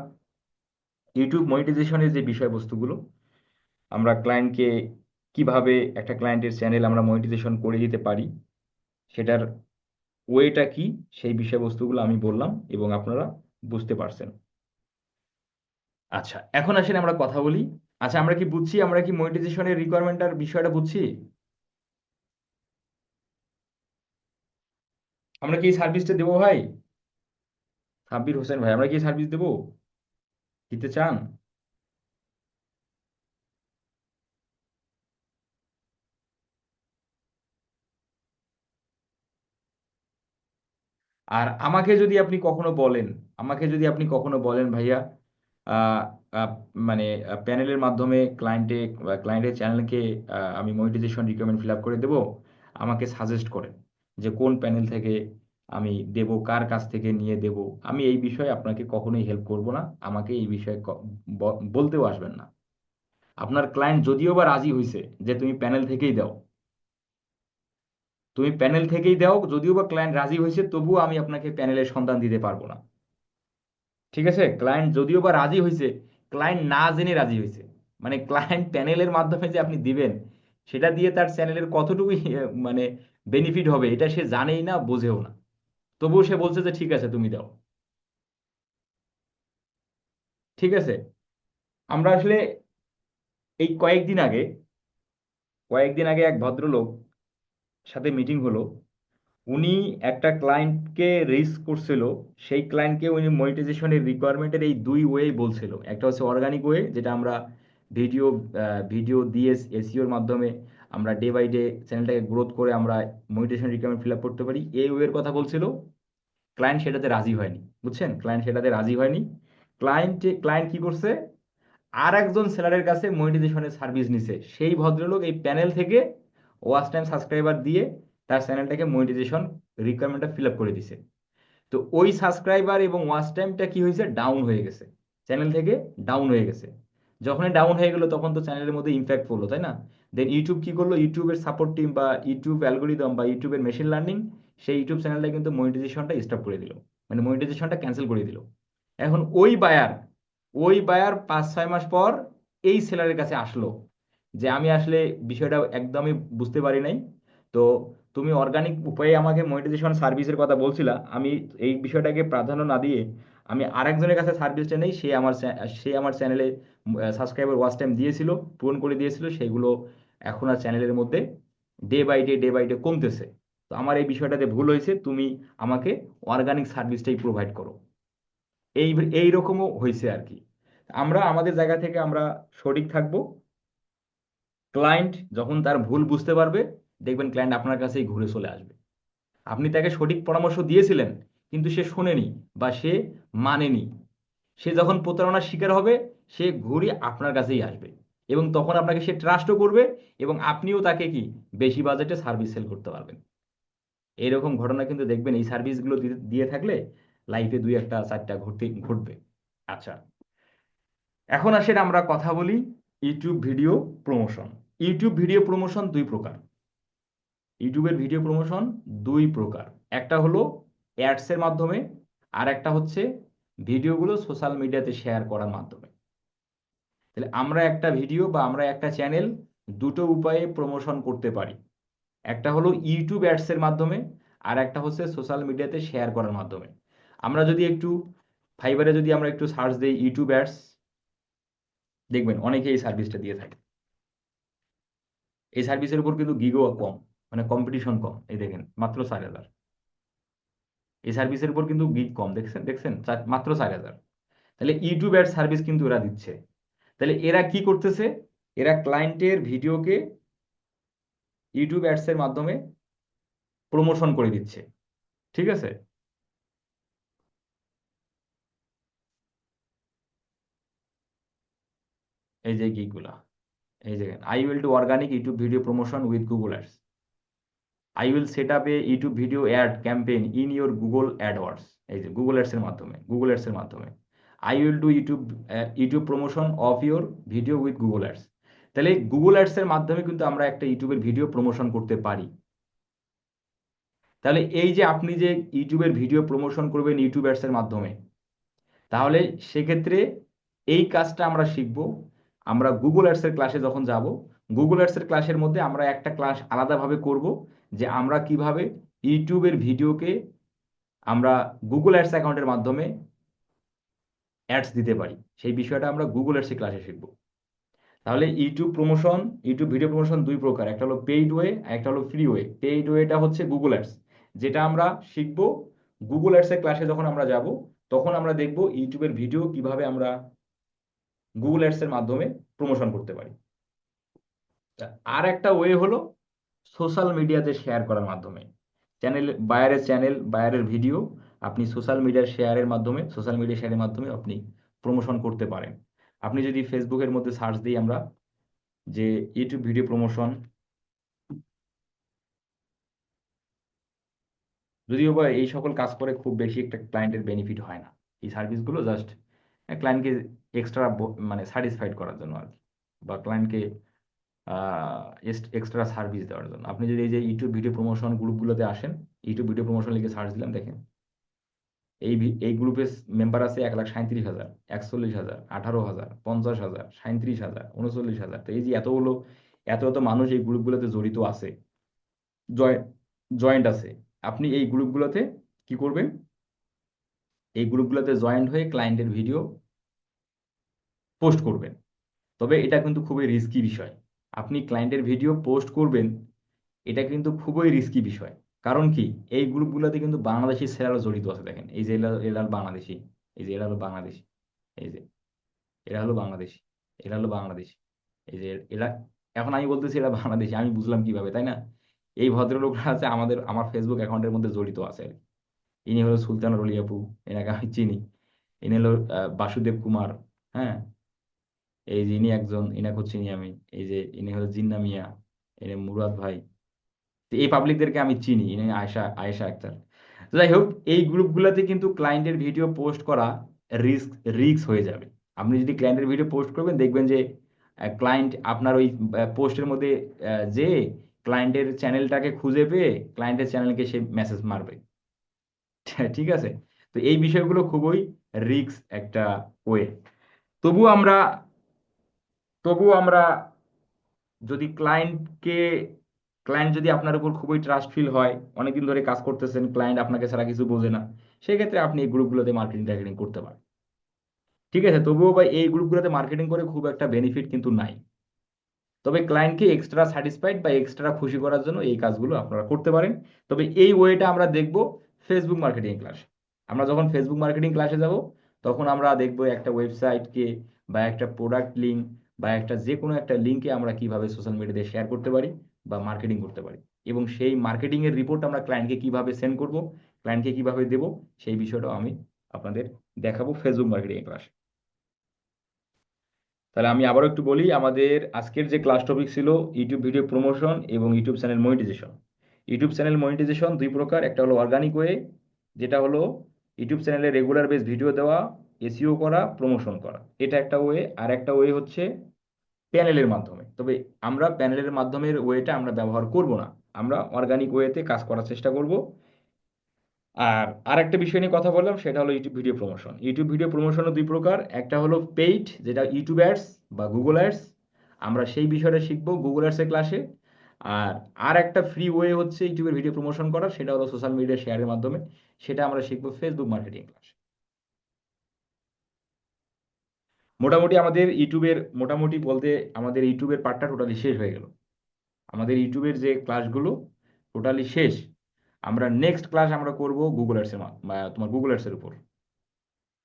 ইউটিউব মনিটাইজেশনের যে বিষয়বস্তুগুলো, আমরা ক্লায়েন্টকে কিভাবে একটা ক্লায়েন্টের চ্যানেল আমরা মনিটাইজেশন করে দিতে পারি, সেটার ওয়েটা কি, সেই বিষয়বস্তুগুলো আমি বললাম এবং আপনারা বুঝতে পারছেন। আচ্ছা, এখন আসেন আমরা কথা বলি। আচ্ছা, আমরা কি বুঝছি, আমরা কি মনিটাইজেশনের রিকোয়ারমেন্টটার বিষয়টা বুঝছি? আমরা কি এই সার্ভিসটা দেবো ভাই? সাব্বির হোসেন ভাই, আমরা কি সার্ভিস দেবো? দিতে চান? আর আমাকে যদি আপনি কখনো বলেন ভাইয়া, আহ, আহ, মানে প্যানেলের মাধ্যমে ক্লায়েন্টের চ্যানেলকে আমি মনিটাইজেশন রিকোয়ারমেন্ট ফিল আপ করে দেবো, আমাকে সাজেস্ট করেন যে কোন প্যানেল থেকে আমি দেব, কার কাছ থেকে নিয়ে দেব। আমি এই বিষয়ে আপনাকে কখনোই হেল্প করব না, আমাকে এই বিষয়ে বলতেও আসবেন না। আপনার ক্লায়েন্ট যদিও বা রাজি হয়েছে যে তুমি প্যানেল থেকেই দাও, যদিও বা ক্লায়েন্ট রাজি হয়েছে, তবুও আমি আপনাকে প্যানেলের সন্ধান দিতে পারবো না। ঠিক আছে, ক্লায়েন্ট যদিও বা রাজি হয়েছে, ক্লায়েন্ট না জেনে রাজি হয়েছে, মানে ক্লায়েন্ট প্যানেলের মাধ্যমে যে আপনি দিবেন, সেটা দিয়ে তার চ্যানেলের কতটুকু মানে বেনিফিট হবে এটা সে জানেই না, বোঝেও না, তবুও সে বলছে যে ঠিক আছে তুমি দাও। ঠিক আছে, আমরা আসলে এই কয়েকদিন আগে এক ভদ্রলোক সাথে মিটিং হলো। উনি একটা ক্লায়েন্টকে রিস্ক করছিল, সেই ক্লায়েন্টকে উনি মনিটাইজেশনের রিকোয়ারমেন্টের এই দুই ওয়ে বলছিল। একটা হচ্ছে অর্গানিক ওয়ে, যেটা আমরা ভিডিও ভিডিও দিয়ে এসইওর মাধ্যমে আমরা ডে বাই ডে চ্যানেলটাকে গ্রোথ করে আমরা মনিটাইজেশন রিকোয়ারমেন্ট ফিল আপ করতে পারি, এই ওয়ের কথা বলছিল। ক্লায়েন্ট সেটাতে রাজি হয়নি, বুঝছেন? ক্লায়েন্ট সেটাতে রাজি হয়নি। ক্লায়েন্ট কি করছে? আর একজন সেলারের কাছে মনিটাইজেশনের সার্ভিস নিছে, সেই ভদ্রলোক এই প্যানেল থেকে ওয়াচ টাইম সাবস্ক্রাইবার দিয়ে তার চ্যানেলটাকে মনিটাইজেশন রিকোয়ারমেন্টটা ফিল আপ করে দিছে। তো ওই সাবস্ক্রাইবার এবং ওয়াচ টাইমটা কি হয়েছে, ডাউন হয়ে গেছে, চ্যানেল থেকে ডাউন হয়ে গেছে। যখনই ডাউন হয়ে গেল তখন তো চ্যানেলের মধ্যে ইম্প্যাক্ট পড়লো, তাই না? দেন ইউটিউব কি করলো, ইউটিউবের সাপোর্ট টিম বা ইউটিউব অ্যালগোরিদম বা ইউটিউবের মেশিন লার্নিং সেই ইউটিউব চ্যানেলটা কিন্তু মনিটাইজেশনটা স্টপ করে দিল, মানে মনিটাইজেশনটা ক্যান্সেল করে দিল। এখন ওই বায়ার 5-6 মাস পর এই সেলারের কাছে আসলো যে আমি আসলে বিষয়টা একদমই বুঝতে পারি নাই। তো তুমি অর্গানিক উপায়ে আমাকে মনিটাইজেশন সার্ভিসের কথা বলছিলা, আমি এই বিষয়টাকে প্রাধান্য না দিয়ে আমি আরেকজনের কাছে সার্ভিসটা নেই, সে আমার চ্যানেলে সাবস্ক্রাইবার ওয়াচ টাইম দিয়েছিল, পূরণ করে দিয়েছিল, সেগুলো এখন আর চ্যানেলের মধ্যে ডে বাই ডে কমতেছে। তো আমার এই বিষয়টাতে ভুল হয়েছে, তুমি আমাকে অর্গানিক সার্ভিসটাই প্রোভাইড করো। এই এই রকমও হয়েছে আর কি। আমরা আমাদের জায়গা থেকে আমরা সঠিক থাকবো, ক্লায়েন্ট যখন তার ভুল বুঝতে পারবে, দেখবেন ক্লায়েন্ট আপনার কাছেই ঘুরে চলে আসবে। আপনি তাকে সঠিক পরামর্শ দিয়েছিলেন কিন্তু সে শোনেনি বা সে মানেনি, সে যখন প্রতারণার শিকার হবে সে ঘুরে আপনার কাছেই আসবে, এবং তখন আপনাকে সে ট্রাস্টও করবে, এবং আপনিও তাকে কি বেশি বাজেটে সার্ভিস সেল করতে পারবেন। এইরকম ঘটনা কিন্তু দেখবেন এই সার্ভিসগুলো দিয়ে থাকলে লাইফে 2-1-4টা ঘটবে। আচ্ছা, এখন আসেন আমরা কথা বলি YouTube video promotion. YouTube video promotion দুই প্রকার। ইউটিউবের ভিডিও প্রমোশন দুই প্রকার, একটা হলো অ্যাডসের মাধ্যমে, আর একটা হচ্ছে ভিডিওগুলো সোশ্যাল মিডিয়াতে শেয়ার করার মাধ্যমে। তাহলে আমরা একটা ভিডিও বা আমরা একটা চ্যানেল দুটো উপায়ে প্রমোশন করতে পারি। একটা হলো ইউটিউব অ্যাডসের মাধ্যমে, আর একটা হচ্ছে সোশ্যাল মিডিয়াতে শেয়ার করার মাধ্যমে। আমরা যদি একটু ফাইবারে যদি আমরা একটু সার্চ দিই ইউটিউব অ্যাডস, দেখবেন অনেকে এই সার্ভিসটা দিয়ে থাকে। এই সার্ভিসের উপর কিন্তু গিগও কম, মানে কম্পিটিশন কম। এই দেখেন মাত্র 4,000। এই সার্ভিসের উপর কিন্তু গিগ কম, দেখছেন দেখছেন মাত্র 4,000। তাহলে ইউটিউব অ্যাড সার্ভিস কিন্তু এরা দিচ্ছে। তাহলে এরা কি করতেছে, এরা ক্লায়েন্টের ভিডিওকে ইউটিউব অ্যাডস এর মাধ্যমে প্রমোশন করে দিচ্ছে। ঠিক আছে, এই যে গিগগুলা, এই যে I will do organic YouTube video promotion with Google ads, I will set up A YouTube video ad campaign in your Google AdWords. এই যে গুগল অ্যাডস এর মাধ্যমে, গুগল অ্যাডস এর মাধ্যমে I will do YouTube promotion of your video with Google ads. তাহলে Google ads এর মাধ্যমে কিন্তু আমরা একটা ইউটিউবের ভিডিও প্রমোশন করতে পারি। তাহলে এই যে আপনি যে ইউটিউবের ভিডিও প্রমোশন করবেন ইউটিউব অ্যাডস এর মাধ্যমে, তাহলে সেক্ষেত্রে এই কাজটা আমরা শিখব। আমরা গুগল অ্যাডস এর ক্লাসে যখন যাব, গুগল অ্যাডস এর ক্লাসের মধ্যে আমরা একটা ক্লাস আলাদাভাবে করব যে আমরা কিভাবে ইউটিউবের ভিডিওকে আমরা গুগল অ্যাডস অ্যাকাউন্টের মাধ্যমে অ্যাডস দিতে পারি, সেই বিষয়টা আমরা গুগল অ্যাডস এর ক্লাসে শিখব। তাহলে ইউটিউব ভিডিও প্রমোশন দুই প্রকার, একটা হলো পেইড ওয়ে, একটা হলো ফ্রি ওয়ে। পেইড ওয়েটা হচ্ছে গুগল অ্যাডস, যেটা আমরা শিখব গুগল অ্যাডস এর ক্লাসে যখন আমরা যাব, তখন আমরা দেখব ইউটিউবের ভিডিও কিভাবে আমরা গুগল অ্যাডস এর মাধ্যমে প্রমোশন করতে পারি। আর একটা ওয়ে হলো সোশ্যাল মিডিয়াতে শেয়ার করার মাধ্যমে। বায়ারের ভিডিও আপনি সোশ্যাল মিডিয়া শেয়ারের মাধ্যমে আপনি প্রমোশন করতে পারেন। আপনি যদি ফেসবুকের মধ্যে সার্চ দিই আমরা যে ইউটিউব ভিডিও প্রমোশন, যদিও বা এই সকল কাজ করে খুব বেশি একটা ক্লায়েন্টের বেনিফিট হয় না, এই সার্ভিসগুলো জাস্ট ক্লায়েন্টকে এক্সট্রা মানে স্যাটিসফাইড করার জন্য আর কি, বা ক্লায়েন্টকে এক্সট্রা সার্ভিস দেওয়ার জন্য। আপনি যদি এই যে ইউটিউব ভিডিও প্রমোশন গ্রুপগুলোতে আসেন, ইউটিউব ভিডিও প্রমোশন লিখে সার্চ দিলাম, দেখেন এই গ্রুপে মেম্বার আছে 1,37,000, 41,000, 18,000, 50,000, 37,000, 39,000। তো এই যে এতগুলো এত এত মানুষ এই গ্রুপগুলোতে জড়িত আছে, জয়েন্ট আছে। আপনি এই গ্রুপগুলোতে কি করবেন, এই গ্রুপগুলোতে জয়েন্ট হয়ে ক্লায়েন্টের ভিডিও পোস্ট করবেন। তবে এটা কিন্তু খুবই রিস্কি বিষয়। আপনি ক্লায়েন্টের ভিডিও পোস্ট করবেন, এটা কিন্তু খুবই রিস্কি বিষয়। কারণ কি, এই গ্রুপগুলোতে কিন্তু বাংলাদেশি সেলারও জড়িত আছে। দেখেন এই যে এরা হলো বাংলাদেশি, এই যে এরা হলো বাংলাদেশি, এই যে এরা হলো বাংলাদেশি, এরা হলো বাংলাদেশি, এই যে এরা। এখন আমি বলতেছি এরা বাংলাদেশি, আমি বুঝলাম কিভাবে, তাই না? এই ভদ্রলোকরা আছে আমার ফেসবুক অ্যাকাউন্টের মধ্যে জড়িত আছে আর কি। ইনি হলো সুলতান রলি আপু, এনাকে আমি চিনি। ইনি হলো বাসুদেব কুমার, হ্যাঁ, এই যে ইনি একজন, ইনাকে চিনি আমি। এই যে ইনি হলো জিন্না মিয়া, ইনি মুরাদ ভাই। তো এই পাবলিকদেরকে আমি চিনি, ইনি আয়েশা আয়েশা আক্তার। তো যাই হোক, এই গ্রুপগুলোতে কিন্তু ক্লায়েন্টের ভিডিও পোস্ট করা রিস্ক রিস্ক হয়ে যাবে। আপনি যদি ক্লায়েন্টের ভিডিও পোস্ট করবেন, দেখবেন যে ক্লায়েন্ট আপনার ওই পোস্টের মধ্যে যে ক্লায়েন্টের চ্যানেলটাকে খুঁজে পেয়ে ক্লায়েন্টের চ্যানেলকে সে মেসেজ মারবে। ঠিক আছে? তো এই বিষয়গুলো খুবই রিস্ক একটা ওয়ে। তবুও আমরা তবুও আমরা যদি ক্লায়েন্ট যদি আপনার উপর খুবই ট্রাস্ট ফিল হয়, অনেকদিন ধরে কাজ করতেছেন, ক্লায়েন্ট আপনাকে ছাড়া কিছু বোঝে না, সেক্ষেত্রে আপনি এই গ্রুপগুলোতে মার্কেটিং টার্গেটিং করতে পারেন। ঠিক আছে? তবুও ভাই এই গ্রুপগুলোতে মার্কেটিং করে খুব একটা বেনিফিট কিন্তু নাই। তবে ক্লায়েন্টকে এক্সট্রা স্যাটিসফাইড বা এক্সট্রা খুশি করার জন্য এই কাজগুলো আপনারা করতে পারেন। তবে এই ওয়েটা আমরা দেখব ফেসবুক মার্কেটিং ক্লাসে। আমরা যখন ফেসবুক মার্কেটিং ক্লাসে যাব, তখন আমরা দেখব একটা ওয়েবসাইটকে বা একটা প্রোডাক্ট লিঙ্ক বা একটা যে কোনো একটা লিঙ্কে আমরা কিভাবে সোশ্যাল মিডিয়াতে শেয়ার করতে পারি বা মার্কেটিং করতে পারি, এবং সেই মার্কেটিং এর রিপোর্ট আমরা ক্লায়েন্টকে কিভাবে সেন্ড করব, ক্লায়েন্টকে কিভাবে দেব, সেই বিষয়টাও আমি আপনাদের দেখাবো ফেসবুক মার্কেটিং ক্লাসে। তাহলে আমি আবারও একটু বলি, আমাদের আজকের যে ক্লাস টপিক ছিল ইউটিউব ভিডিও প্রমোশন এবং YouTube channel monetisation. YouTube channel monetisation দুই প্রকার, একটা হলো অর্গানিক ওয়ে, যেটা হলো ইউটিউব চ্যানেলে রেগুলার বেস ভিডিও দেওয়া, এসইও করা, প্রমোশন করা, এটা একটা ওয়ে। আর একটা ওয়ে হচ্ছে প্যানেলের মাধ্যমে। তবে আমরা প্যানেলের মাধ্যমের ওয়েটা আমরা ব্যবহার করব না, আমরা অর্গানিক ওয়েতে কাজ করার চেষ্টা করব। আর আরেকটা বিষয় নিয়ে কথা বললাম, সেটা হলো YouTube video promotion. YouTube video প্রমোশনও দুই প্রকার, একটা হলো পেইড, যেটা ইউটিউব অ্যাডস বা গুগল অ্যাডস, আমরা সেই বিষয়টা শিখবো গুগল অ্যাডসের ক্লাসে। আর আর একটা ফ্রি ওয়ে হচ্ছে ইউটিউবের ভিডিও প্রমোশন করার, সেটা হলো সোশ্যাল মিডিয়া শেয়ারের মাধ্যমে, সেটা আমরা শিখবো ফেসবুক মার্কেটিং ক্লাসে। মোটামুটি বলতে আমাদের ইউটিউবের পার্টটা টোটালি শেষ হয়ে গেল। আমাদের ইউটিউবের যে ক্লাসগুলো টোটালি শেষ। আমরা নেক্সট ক্লাস আমরা করব গুগল অ্যাডসের তোমার গুগল অ্যাডসের উপর।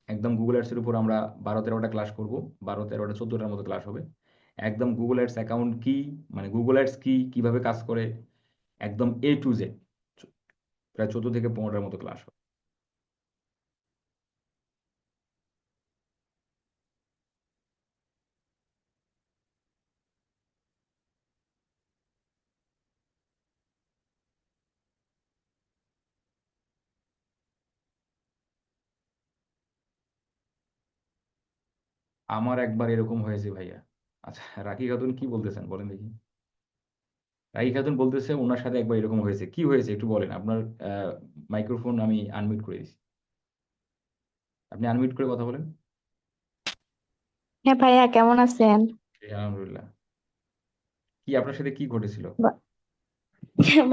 একদম গুগল অ্যাডসের উপর আমরা 12-13টা ক্লাস করব, 12-13টা 14টার মতো ক্লাস হবে। একদম গুগল অ্যাডস অ্যাকাউন্ট কি, মানে গুগল অ্যাডস কি, কিভাবে কাজ করে, একদম A to Z, প্রায় 14 থেকে 15টার মতো ক্লাস হবে। আমার একবার এরকম হয়েছে ভাইয়া। আচ্ছা, রাকি খাতুন কি বলতেছেন বলেন দেখি। রাকি খাতুন বলতেছে ওনার সাথে একবার এরকম হয়েছে, কি হয়েছে একটু বলেন। আপনার মাইক্রোফোন আমি আনমিউট করে দিছি, আপনি আনমিউট করে কথা বলেন। হ্যাঁ ভাইয়া, কেমন আছেন? এই আলহামদুলিল্লাহ। কি আপনার সাথে কি ঘটেছিল? বা-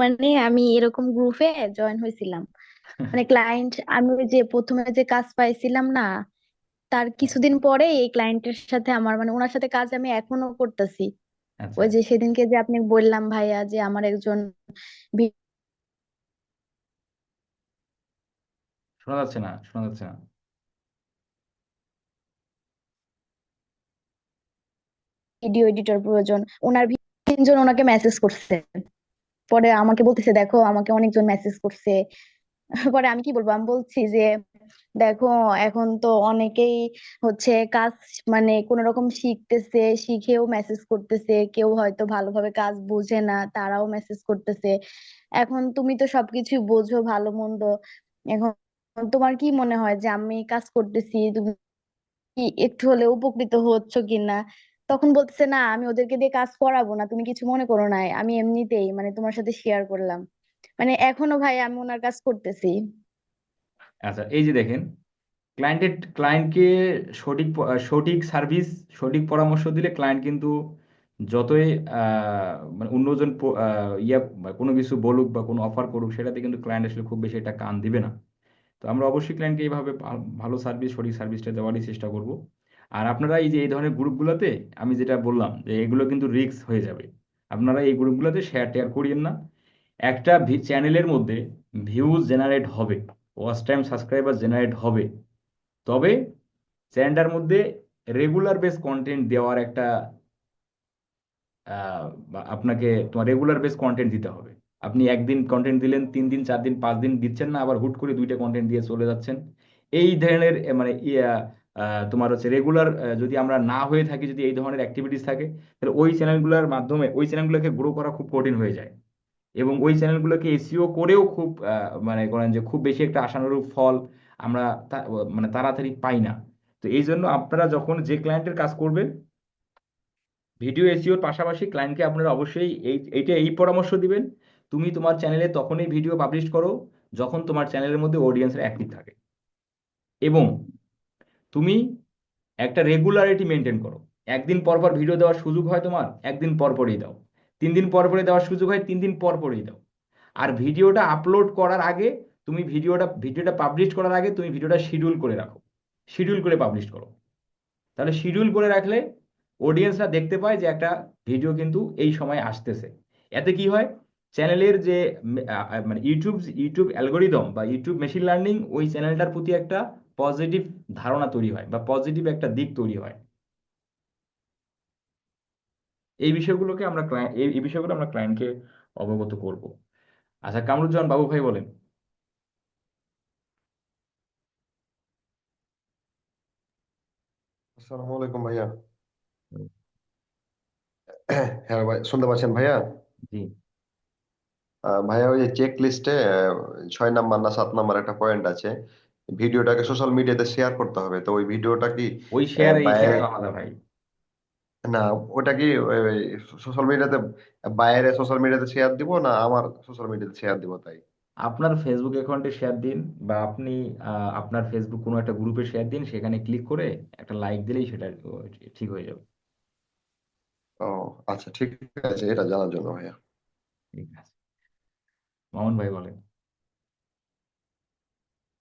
মানে আমি এরকম গ্রুপে জয়েন হয়েছিলাম। মানে ক্লায়েন্ট, আমি ওই যে প্রথমে যে কাজ পাইছিলাম না, তার কিছুদিন পরে এই ক্লায়েন্টের সাথে আমার, মানে ওনার সাথে কাজ আমি এখনো করতেছি। আচ্ছা, ওই যে সেদিনকে যে আপনি বললাম ভাইয়া যে আমার একজন শোনা যাচ্ছে না, শোনা যাচ্ছে না। ভিডিও এডিটর প্রয়োজন, ওনার 3জন ওনাকে মেসেজ করছে। পরে আমাকে বলতেছে দেখো আমাকে অনেকজন মেসেজ করছে। পরে আমি কি বলবো, আমি বলছি যে দেখো এখন তো অনেকেই হচ্ছে কাজ, মানে কোন রকম শিখতেছে, শিখেও মেসেজ করতেছে, কেউ হয়তো ভালোভাবে কাজ বোঝে না তারাও মেসেজ করতেছে। এখন তুমি তো সবকিছু বোঝো ভালো মন্দ, এখন তোমার কি মনে হয় যে আমি কাজ করতেছি, তুমি কি একটু হলেও উপকৃত হচ্ছ কিনা? তখন বলতেছে না আমি ওদেরকে দিয়ে কাজ করাবো না, তুমি কিছু মনে করো না, আমি এমনিতেই মানে তোমার সাথে শেয়ার করলাম। মানে এখনো ভাই আমি ওনার কাজ করতেছি। আচ্ছা, এই যে দেখেন, ক্লায়েন্টকে সঠিক সার্ভিস, সঠিক পরামর্শ দিলে ক্লায়েন্ট কিন্তু যতই মানে অন্যজন বা কোনো কিছু বলুক বা কোনো অফার করুক, সেটাতে কিন্তু ক্লায়েন্ট আসলে খুব বেশি একটা কান দিবে না। তো আমরা অবশ্যই ক্লায়েন্টকে এইভাবে ভালো সার্ভিস, সঠিক সার্ভিসটা দেওয়ারই চেষ্টা করব। আর আপনারা এই যে এই ধরনের গ্রুপগুলোতে, আমি যেটা বললাম যে এগুলো কিন্তু রিস্ক হয়ে যাবে, আপনারা এই গ্রুপগুলোতে শেয়ার টেয়ার করিয়েন না। একটা চ্যানেলের মধ্যে ভিউজ জেনারেট হবে, ওয়াচ টাইম, সাবস্ক্রাইবার জেনারেট হবে, তবে চ্যানেলটার মধ্যে রেগুলার বেস কন্টেন্ট দেওয়ার একটা আপনাকে তোমার রেগুলার বেস কন্টেন্ট দিতে হবে। আপনি একদিন কন্টেন্ট দিলেন, 3 দিন 4 দিন 5 দিন দিচ্ছেন না, আবার হুট করে 2টা কন্টেন্ট দিয়ে চলে যাচ্ছেন, এই ধরনের মানে তোমার হচ্ছে রেগুলার, যদি আমরা না হয়ে থাকি, যদি এই ধরনের অ্যাক্টিভিটিস থাকে, তাহলে ওই চ্যানেলগুলোর মাধ্যমে ওই চ্যানেলগুলোকে গ্রো করা খুব কঠিন হয়ে যায়। এবং ওই চ্যানেলগুলোকে এসইও করেও খুব মানে করেন যে খুব বেশি একটা আশানুরূপ ফল আমরা মানে তাড়াতাড়ি পাই না। তো এই জন্য আপনারা যখন যে ক্লায়েন্টের কাজ করবেন, ভিডিও এসইওর পাশাপাশি ক্লায়েন্টকে আপনারা অবশ্যই এই পরামর্শ দিবেন, তুমি তোমার চ্যানেলে তখনই ভিডিও পাবলিশ করো যখন তোমার চ্যানেলের মধ্যে অডিয়েন্সের অ্যাক্টিভ থাকে, এবং তুমি একটা রেগুলারিটি মেনটেন করো। একদিন পর পর ভিডিও দেওয়ার সুযোগ হয় তোমার, একদিন পর পরই দাও। 3 দিন পর পরই দেওয়ার সুযোগ হয়, 3 দিন পর পরই দাও। আর ভিডিওটা আপলোড করার আগে, তুমি ভিডিওটা পাবলিশ করার আগে তুমি ভিডিওটা শিডিউল করে রাখো, শিডিউল করে পাবলিশ করো। তাহলে শিডিউল করে রাখলে অডিয়েন্সরা দেখতে পায় যে একটা ভিডিও কিন্তু এই সময় আসতেছে। এতে কি হয়, চ্যানেলের যে মানে ইউটিউব অ্যালগোরিদম বা ইউটিউব মেশিন লার্নিং ওই চ্যানেলটার প্রতি একটা পজিটিভ ধারণা তৈরি হয় বা পজিটিভ একটা দিক তৈরি হয়। এই বিষয়গুলো আমরা ক্লায়েন্টকে অবগত করব। আচ্ছা, কামরুজ্জামান বাবু ভাই বলেন। আসসালামু আলাইকুম ভাইয়া। হ্যাঁ ভাই, শুনতে পাচ্ছেন ভাইয়া? জি। ভাইয়া, ওই যে চেক লিস্টে 6 নাম্বার না 7 নাম্বার একটা পয়েন্ট আছে, ভিডিওটাকে সোশ্যাল মিডিয়াতে শেয়ার করতে হবে। তো ওই ভিডিওটা কি ওই শেয়ার এই শেয়ার বাইরে, আলাদা ভাই। না ওটা কি সোশ্যাল মিডিয়াতে, বাইরে সোশ্যাল মিডিয়াতে শেয়ার দিব না আমার সোশ্যাল মিডিয়াতে শেয়ার দিব তাই? আপনার ফেসবুক অ্যাকাউন্টে শেয়ার দিন, বা আপনি আপনার ফেসবুক কোনো একটা গ্রুপে শেয়ার দিন, সেখানে ক্লিক করে একটা লাইক দিলেই সেটা ঠিক হয়ে যাবে। ও আচ্ছা, ঠিক আছে, এটা জানার জন্য ভাইয়া। ঠিক আছে। মামুন ভাই বলেন।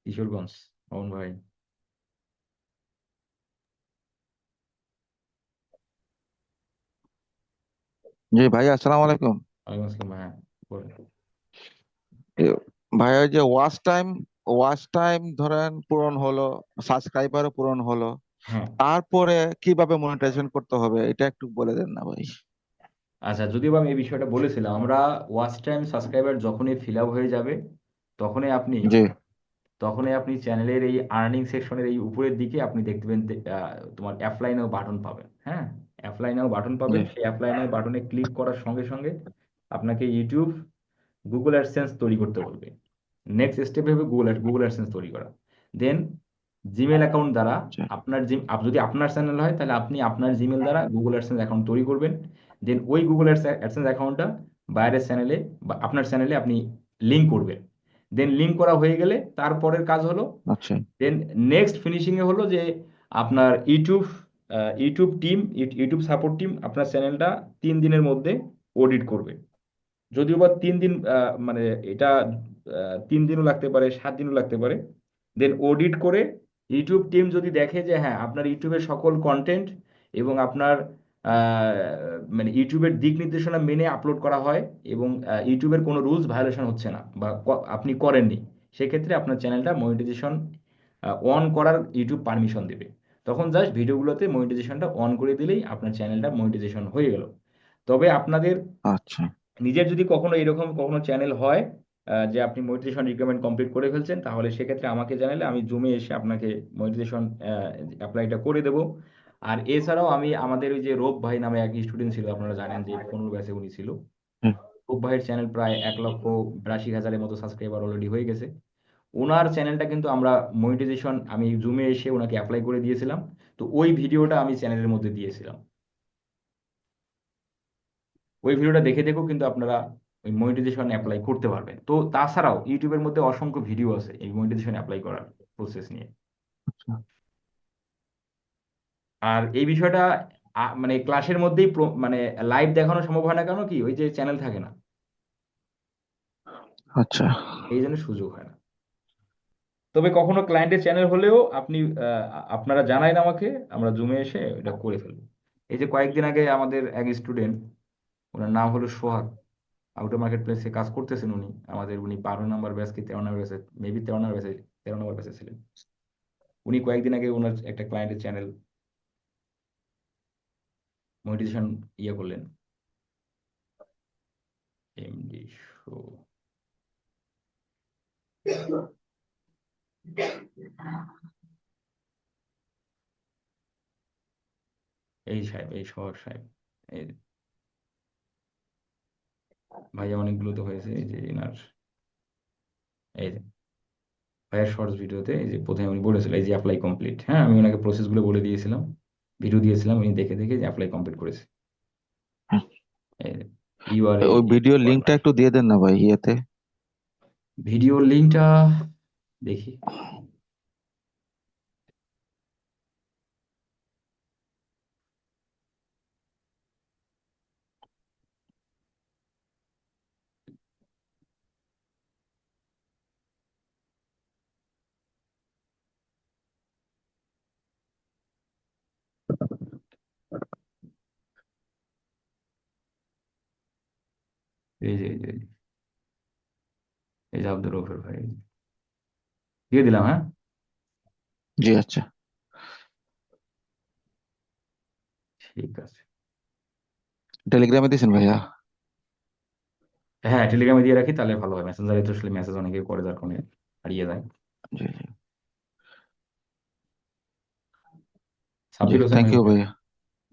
কিশোরগঞ্জ। মামুন ভাই। জি ভাইয়া, আসসালামু আলাইকুম। ওয়ালাইকুম আসসালাম, হ্যাঁ বলেন। এ, ভাইয়া, ওই যে ওয়াচ টাইম ধরেন পূরণ হলো, সাবস্ক্রাইবারও পূরণ হলো, হ্যাঁ। তারপরে কিভাবে মনিটাইজেশন করতে হবে এটা একটু বলে দেন না ভাই। আচ্ছা, যদিও বা আমি এই বিষয়টা বলেছিলাম, আমরা ওয়াচ টাইম সাবস্ক্রাইবার যখনই ফিল আপ হয়ে যাবে, তখনই আপনি জি। তখনই আপনি চ্যানেলের এই আর্নিং সেকশনের এই উপরের দিকে আপনি দেখবেন তোমার অ্যাপ্লাই নাও বাটন পাবেন। হ্যাঁ, অ্যাপ্লাই নাও বাটন জি। পাবেন। সেই অ্যাপ্লাই নাও বাটনে ক্লিক করার সঙ্গে সঙ্গে আপনাকে ইউটিউব গুগল অ্যাডসেন্স তৈরি করতে বলবে। নেক্সট স্টেপ হবে গুগল অ্যাডসেন্স তৈরি করা। দেন জিমেল অ্যাকাউন্ট দ্বারা, আচ্ছা। যদি আপনার চ্যানেল হয় তাহলে আপনি আপনার জিমেল দ্বারা গুগল অ্যাডসেন্স অ্যাকাউন্ট তৈরি করবেন। দেন ওই গুগল অ্যাডসেন্স অ্যাকাউন্টটা বাইরের চ্যানেলে বা আপনার চ্যানেলে আপনি লিঙ্ক করবেন। দেন লিঙ্ক করা হয়ে গেলে তারপরের কাজ হলো, আচ্ছা। দেন নেক্সট ফিনিশিং এ হলো যে আপনার ইউটিউব সাপোর্ট টিম আপনার চ্যানেলটা 3 দিনের মধ্যে অডিট করবে। যদিও বা 3 দিন, মানে এটা 3 দিনও লাগতে পারে, 7 দিনও লাগতে পারে। দেন অডিট করে ইউটিউব টিম যদি দেখে যে হ্যাঁ আপনার ইউটিউবের সকল কন্টেন্ট এবং আপনার আহ, মানে ইউটিউবের দিক নির্দেশনা মেনে আপলোড করা হয়, এবং ইউটিউবের কোনো রুলস ভায়োলেশন হচ্ছে না বা আপনি করেননি, সেক্ষেত্রে আপনার চ্যানেলটা মনিটাইজেশন অন করার ইউটিউব পারমিশন দেবে। তখন জাস্ট ভিডিওগুলোতে মনিটাইজেশনটা অন করে দিলেই আপনার চ্যানেলটা মনিটাইজেশন হয়ে গেল। তবে আপনাদের আচ্ছা। নিজের যদি কখনো এরকম কখনো চ্যানেল হয় যে আপনি মনিটাইজেশন রিকোয়ারমেন্ট কমপ্লিট করে ফেলছেন, তাহলে সেক্ষেত্রে আমাকে জানালে আমি জুমে এসে আপনাকে মনিটাইজেশন অ্যাপ্লাইটা করে দেবো। আর এছাড়াও আমি আমাদের ওই যে রূপ ভাই নামে এক স্টুডেন্ট ছিল, আপনারা জানেন যে 15 ব্যাচে উনি ছিল। হুম। রূপ ভাইয়ের চ্যানেল প্রায় 1,82,000-এর মতো সাবস্ক্রাইবার অলরেডি হয়ে গেছে। ওনার চ্যানেলটা কিন্তু আমরা মনিটাইজেশন আমি জুমে এসে ওনাকে অ্যাপ্লাই করে দিয়েছিলাম। তো ওই ভিডিওটা আমি চ্যানেলের মধ্যে দিয়েছিলাম। ওই ভিডিওটা দেখে দেখেও কিন্তু আপনারা ওই মনিটাইজেশন অ্যাপ্লাই করতে পারবেন। তো তাছাড়াও ইউটিউবের মধ্যে অসংখ্য ভিডিও আছে এই মনিটাইজেশন অ্যাপ্লাই করার প্রসেস নিয়ে। আচ্ছা। আর এই বিষয়টা মানে ক্লাসের মধ্যেই মানে লাইভ দেখানো সম্ভব হয় না, কেন কি ওই যে চ্যানেল থাকে না, আচ্ছা। এই জন্য সুযোগ হয় না। তবে কখনো ক্লায়েন্টের চ্যানেল হলেও আপনি আপনারা জানাইন আমাকে, আমরা জুমে এসে এটা করে ফেলবো। এই যে কয়েকদিন আগে আমাদের এক স্টুডেন্ট, ওনার নাম হলো সোহাগ, আউটার মার্কেট প্লেসে কাজ করতেছেন উনি আমাদের। উনি 12 নম্বর ব্যাচ কি 13 নম্বর ব্যাচে, মেবি 13 নম্বর ব্যাচে, 13 নম্বর ব্যাচে ছিলেন। উনি কয়েকদিন আগে ওনার একটা ক্লায়েন্টের চ্যানেল মনিটাইজেশন ইয়ে করলেন। MD show. এই সাহেব, এই সোহাগ সাহেব, এই ভাইয়া অনেকগুলো তো হয়েছে, এই যে এনার, এই যে ভাইয়ার শর্টস ভিডিওতে এই যে প্রথমে উনি বলেছিল এই যে অ্যাপ্লাই কমপ্লিট, হ্যাঁ আমি ওনাকে প্রসেসগুলো বলে দিয়েছিলাম, ভিডিও দিয়েছিলাম, উনি দেখে দেখে যে অ্যাপ্লাই কমপ্লিট করেছে। ইউ আর এ ওই ভিডিওর লিঙ্কটা একটু দিয়ে দেন না ভাই ইয়েতে। ভিডিওর লিঙ্কটা দেখি। এই যে এই যে এই যে আব্দুর রফের ভাই, দিয়ে দিলাম, হ্যাঁ। জি আচ্ছা। ঠিক আছে। টেলিগ্রামে দিয়েছেন ভাইয়া? হ্যাঁ টেলিগ্রামে দিয়ে রাখি, তাহলে ভালো হয়, মেসেঞ্জারে তো আসলে মেসেজ অনেকে করে, যার কারণে হারিয়ে যায়। জি জি জি, সাব্বির হোসেন থ্যাংক ভাই ইউ বলেন। ভাইয়া।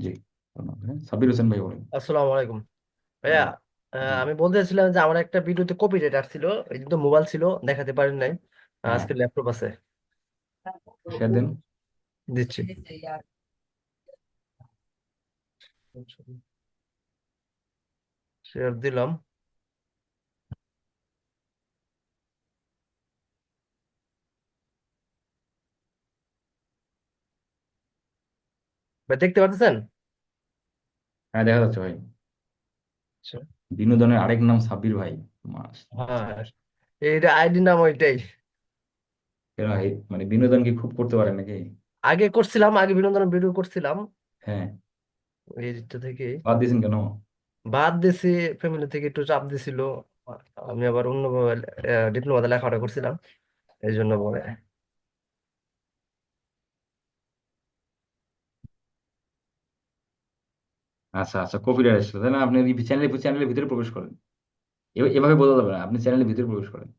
জি, ধন্যবাদ, হ্যাঁ সাব্বির হোসেন ভাই বলেন। আসসালামু আলাইকুম ভাইয়া। জি জি। আমি বলতেছিলাম যে আমার একটা ভিডিওতে কপিরাইট আসছিল, এই কিন্তু মোবাইল ছিল দেখাতে পারেন নাই। হ্যাঁ আজকে ল্যাপটপ আছে, শেয়ার দেন। দিচ্ছি। শেয়ার দিলাম। ভাই দেখতে পাচ্ছেন? হ্যাঁ দেখা যাচ্ছে ভাই। আচ্ছা। বিনোদনের আরেক নাম সাব্বির ভাই। মাস হ্যাঁ, এইটা আইডি নাম ওইটাই। এরা মানে বিনোদন কি খুব করতে পারে নাকি? আগে করছিলাম, আগে বিনোদনের ভিডিও করছিলাম হ্যাঁ, এইটা থেকে। বাদ দিয়েছেন কেন? বাদ দিছি, ফ্যামিলি থেকে একটু চাপ দিছিল। আমি আবার অন্য ডিপ্লোমাতে লেখাপড়া করছিলাম, এই জন্য পরে। আচ্ছা আচ্ছা, কপিরাইট আসছে তাই না? আপনি চ্যানেলের ভিতরে প্রবেশ করেন, এভাবে বোঝা যাবে না, আপনি চ্যানেলের ভিতরে প্রবেশ করেন,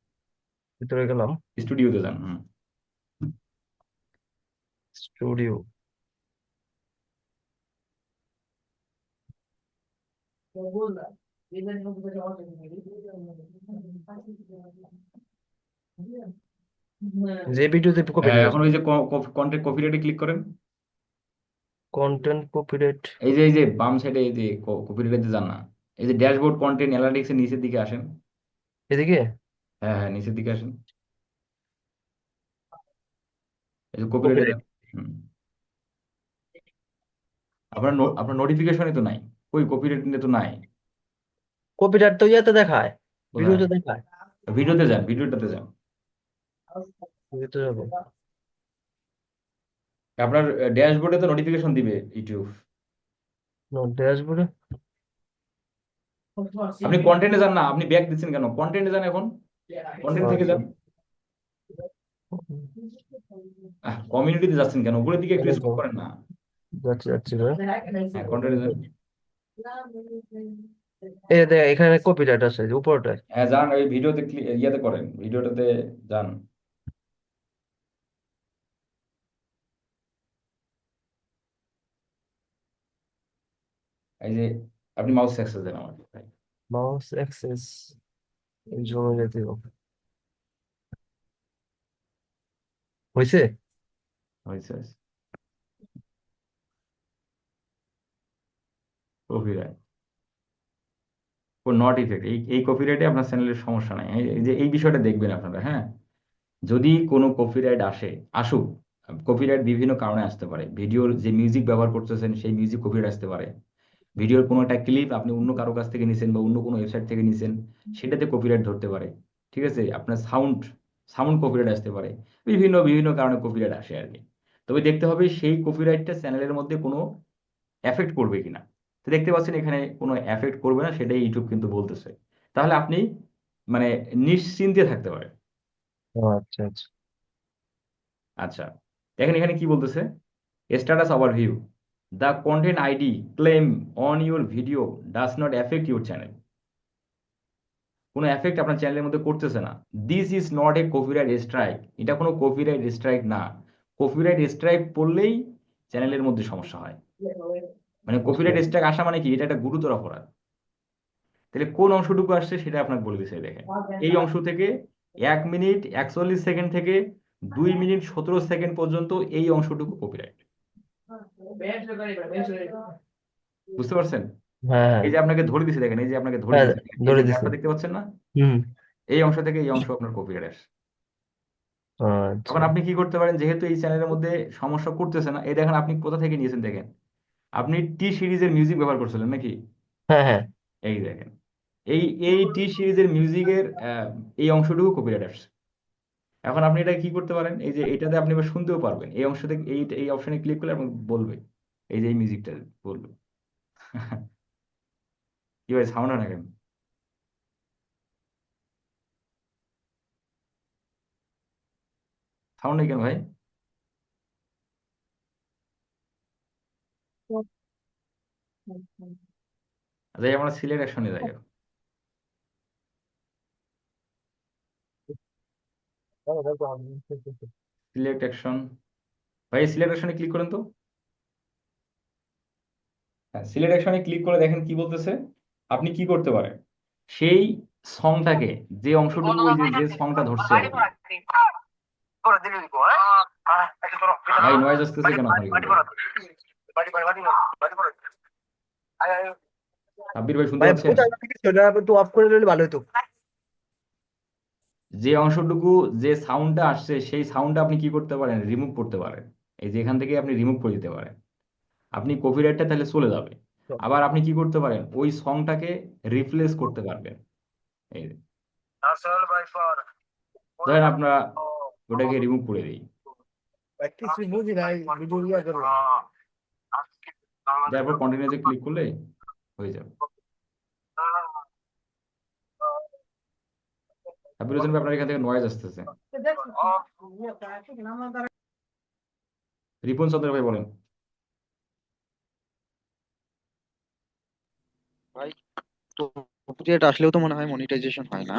ভিতরে গেলাম। স্টুডিওতে যান। হুম। স্টুডিও। যে ভিডিওতে হ্যাঁ কপিরাইট এখন ওই যে কন্টেন্ট কপিরাইটে ক্লিক করেন, কন্টেন্ট কপিরাইট এই যে বাম সাইডে এই যে কপিরাইটে যান না, এই যে ড্যাশবোর্ড কন্টেন্ট অ্যানালিটিক্স এর নিচের দিকে আসেন। এদিকে হ্যাঁ হ্যাঁ নিচের দিকে আসেন, এই যে কপিরাইটে কপিরাইট যান। হুম। আপনার নোটিফিকেশনে তো নাই, ওই কপিরাইট নিয়ে তো নাই। কপিরাইট তো ইয়েতে দেখায়, কোথায়? ভিডিওতে দেখায়। ভিডিওতে যান, ভিডিওটাতে যান। ভিডিওতে যাবো। আপনার ড্যাশবোর্ডে তো নোটিফিকেশন দিবে ইউটিউব। ড্যাশবোর্ডে আপনি কন্টেন্টে যান না, আপনি ব্যাক দিচ্ছেন কেন? কন্টেন্টে যান, এখন কন্টেন্ট থেকে যান। কমিউনিটিতে যাচ্ছেন কেন? উপরের দিকে একটু স্ক্রল করেন না। যাচ্ছি যাচ্ছি ভাই। হ্যাঁ কন্টেন্টে যান। এই দেখ এখানে কপিরাইট আছে, এই যে উপরটায়। হ্যাঁ যান, ওই ভিডিওতে ইয়েতে করেন, ভিডিওটাতে যান। এই যে আপনি মাউস অ্যাক্সেস দেন আমার ভাই। মাউস অ্যাক্সেস জমে যেতে হবে। হয়েছে? হয়েছে, কপিরাইট ও নট ইফেক্ট, এই কপিরাইটে আপনার চ্যানেলের সমস্যা নাই। এই যে এই বিষয়টা দেখবেন আপনারা, হ্যাঁ। যদি কোনো কপিরাইট আসুক, কপিরাইট বিভিন্ন কারণে আসতে পারে। ভিডিওর যে মিউজিক ব্যবহার করতেছেন সেই মিউজিক কপিরাইট আসতে পারে। ভিডিওর কোনো একটা ক্লিপ আপনি অন্য কারো কাছ থেকে নিছেন বা অন্য কোনো ওয়েবসাইট থেকে নিছেন, সেটাতে কপিরাইট ধরতে পারে। ঠিক আছে, আপনার সাউন্ড সাউন্ড কপিরাইট আসতে পারে। বিভিন্ন বিভিন্ন কারণে কপিরাইট আসে আর কি। তবে দেখতে হবে সেই কপিরাইটটা চ্যানেলের মধ্যে কোনো এফেক্ট করবে কিনা। তো দেখতে পাচ্ছেন এখানে কোনো এফেক্ট করবে না, সেটাই ইউটিউব কিন্তু বলতেছে। তাহলে আপনি মানে নিশ্চিন্তে থাকতে পারেন। ও আচ্ছা আচ্ছা। আচ্ছা, দেখেন এখানে কি বলতেছে, status overview, the content ID claim on your video does not effect your channel. কোনো এফেক্ট আপনার চ্যানেলের মধ্যে করতেছে না। This is not a copyright strike, এটা কোনো কপিরাইট স্ট্রাইক না। কপিরাইট স্ট্রাইক পড়লেই চ্যানেলের মধ্যে সমস্যা হয়। মানে কপিরাইট স্ট্রাইক আসা মানে কি, এটা একটা গুরুতর অপরাধ। তাহলে কোন অংশটুকু আসছে সেটা আপনাকে বলে দিচ্ছে, দেখেন এই অংশ থেকে 1 মিনিট 41 সেকেন্ড থেকে 2 মিনিট 17 সেকেন্ড পর্যন্ত এই অংশটুকু কপিরাইট। বুঝতে পারছেন? হ্যাঁ হ্যাঁ এই যে আপনাকে ধরে দিছে, দেখেন এই যে আপনাকে ধরে হ্যাঁ, দিছে, এই ধরে যে দিছে। গ্যাপটা দেখতে পাচ্ছেন না, হুম। এই অংশ থেকে এই অংশ আপনার কপিরাইট আসছে। আচ্ছা। তখন আপনি কি করতে পারেন, যেহেতু এই চ্যানেলের মধ্যে সমস্যা করতেছে না, এই দেখেন আপনি কোথা থেকে নিয়েছেন, দেখেন আপনি টি সিরিজের মিউজিক ব্যবহার করছিলেন নাকি? হ্যাঁ হ্যাঁ। এই দেখেন এই এই টি সিরিজের মিউজিকের এই অংশটুকু কপিরাইট আসছে। এখন আপনি এটা কি করতে পারেন, এই যে এটাতে আপনি এবার শুনতেও পারবেন, এই অংশ থেকে এই অপশনে ক্লিক করলে আপনি বলবে, এই যে এই মিউজিকটা বলবে। কি ভাই, সাউন্ড হয় না কেন? সাউন্ড নেই কেন ভাই? যাই আমরা সিলেক্ট অ্যাকশনে যাই এখন। সিলেক্ট অ্যাকশন, ভাই সিলেক্ট অ্যাকশনে ক্লিক করেন তো। হ্যাঁ, সিলেক্ট অ্যাকশনে ক্লিক করে দেখেন কি বলতেছে। আপনি কি করতে পারেন, সেই সংটাকে, যে অংশটুকু, ওই যে যে সংটা ধরছে আর কি। ভাই নয়েজ আসতেছে কেন আপনার এখান থেকে? সাব্বির ভাই শুনতে ভাই পাচ্ছেন? কোথায় থেকে সেটা একটু অফ করে নিলে ভালো হতো। যে অংশটুকু, যে সাউন্ডটা আসছে সেই সাউন্ডটা আপনি কি করতে পারেন, রিমুভ করতে পারেন। এই যে এখান থেকে আপনি রিমুভ করে দিতে পারেন, আপনি কপিরাইটটা তাহলে চলে যাবে। আবার আপনি কি করতে পারেন, ওই সংটাকে রিপ্লেস করতে পারবেন। এই যে, ধরেন আপনারা ওটাকে রিমুভ করে দিই, ভাই কিছু বুঝি নাই, ভিডিও ইয়া করো। তারপর কন্টিনিউতে ক্লিক করলে হয়ে যাবে। সাব্বির হোসেন ভাই, আপনার এখান থেকে নয়েজ আসতেছে। রিপন চন্দ্র ভাই বলেন। ভাই তো কপিরাইট আসলেও তো মনে হয় মনিটাইজেশন হয় না।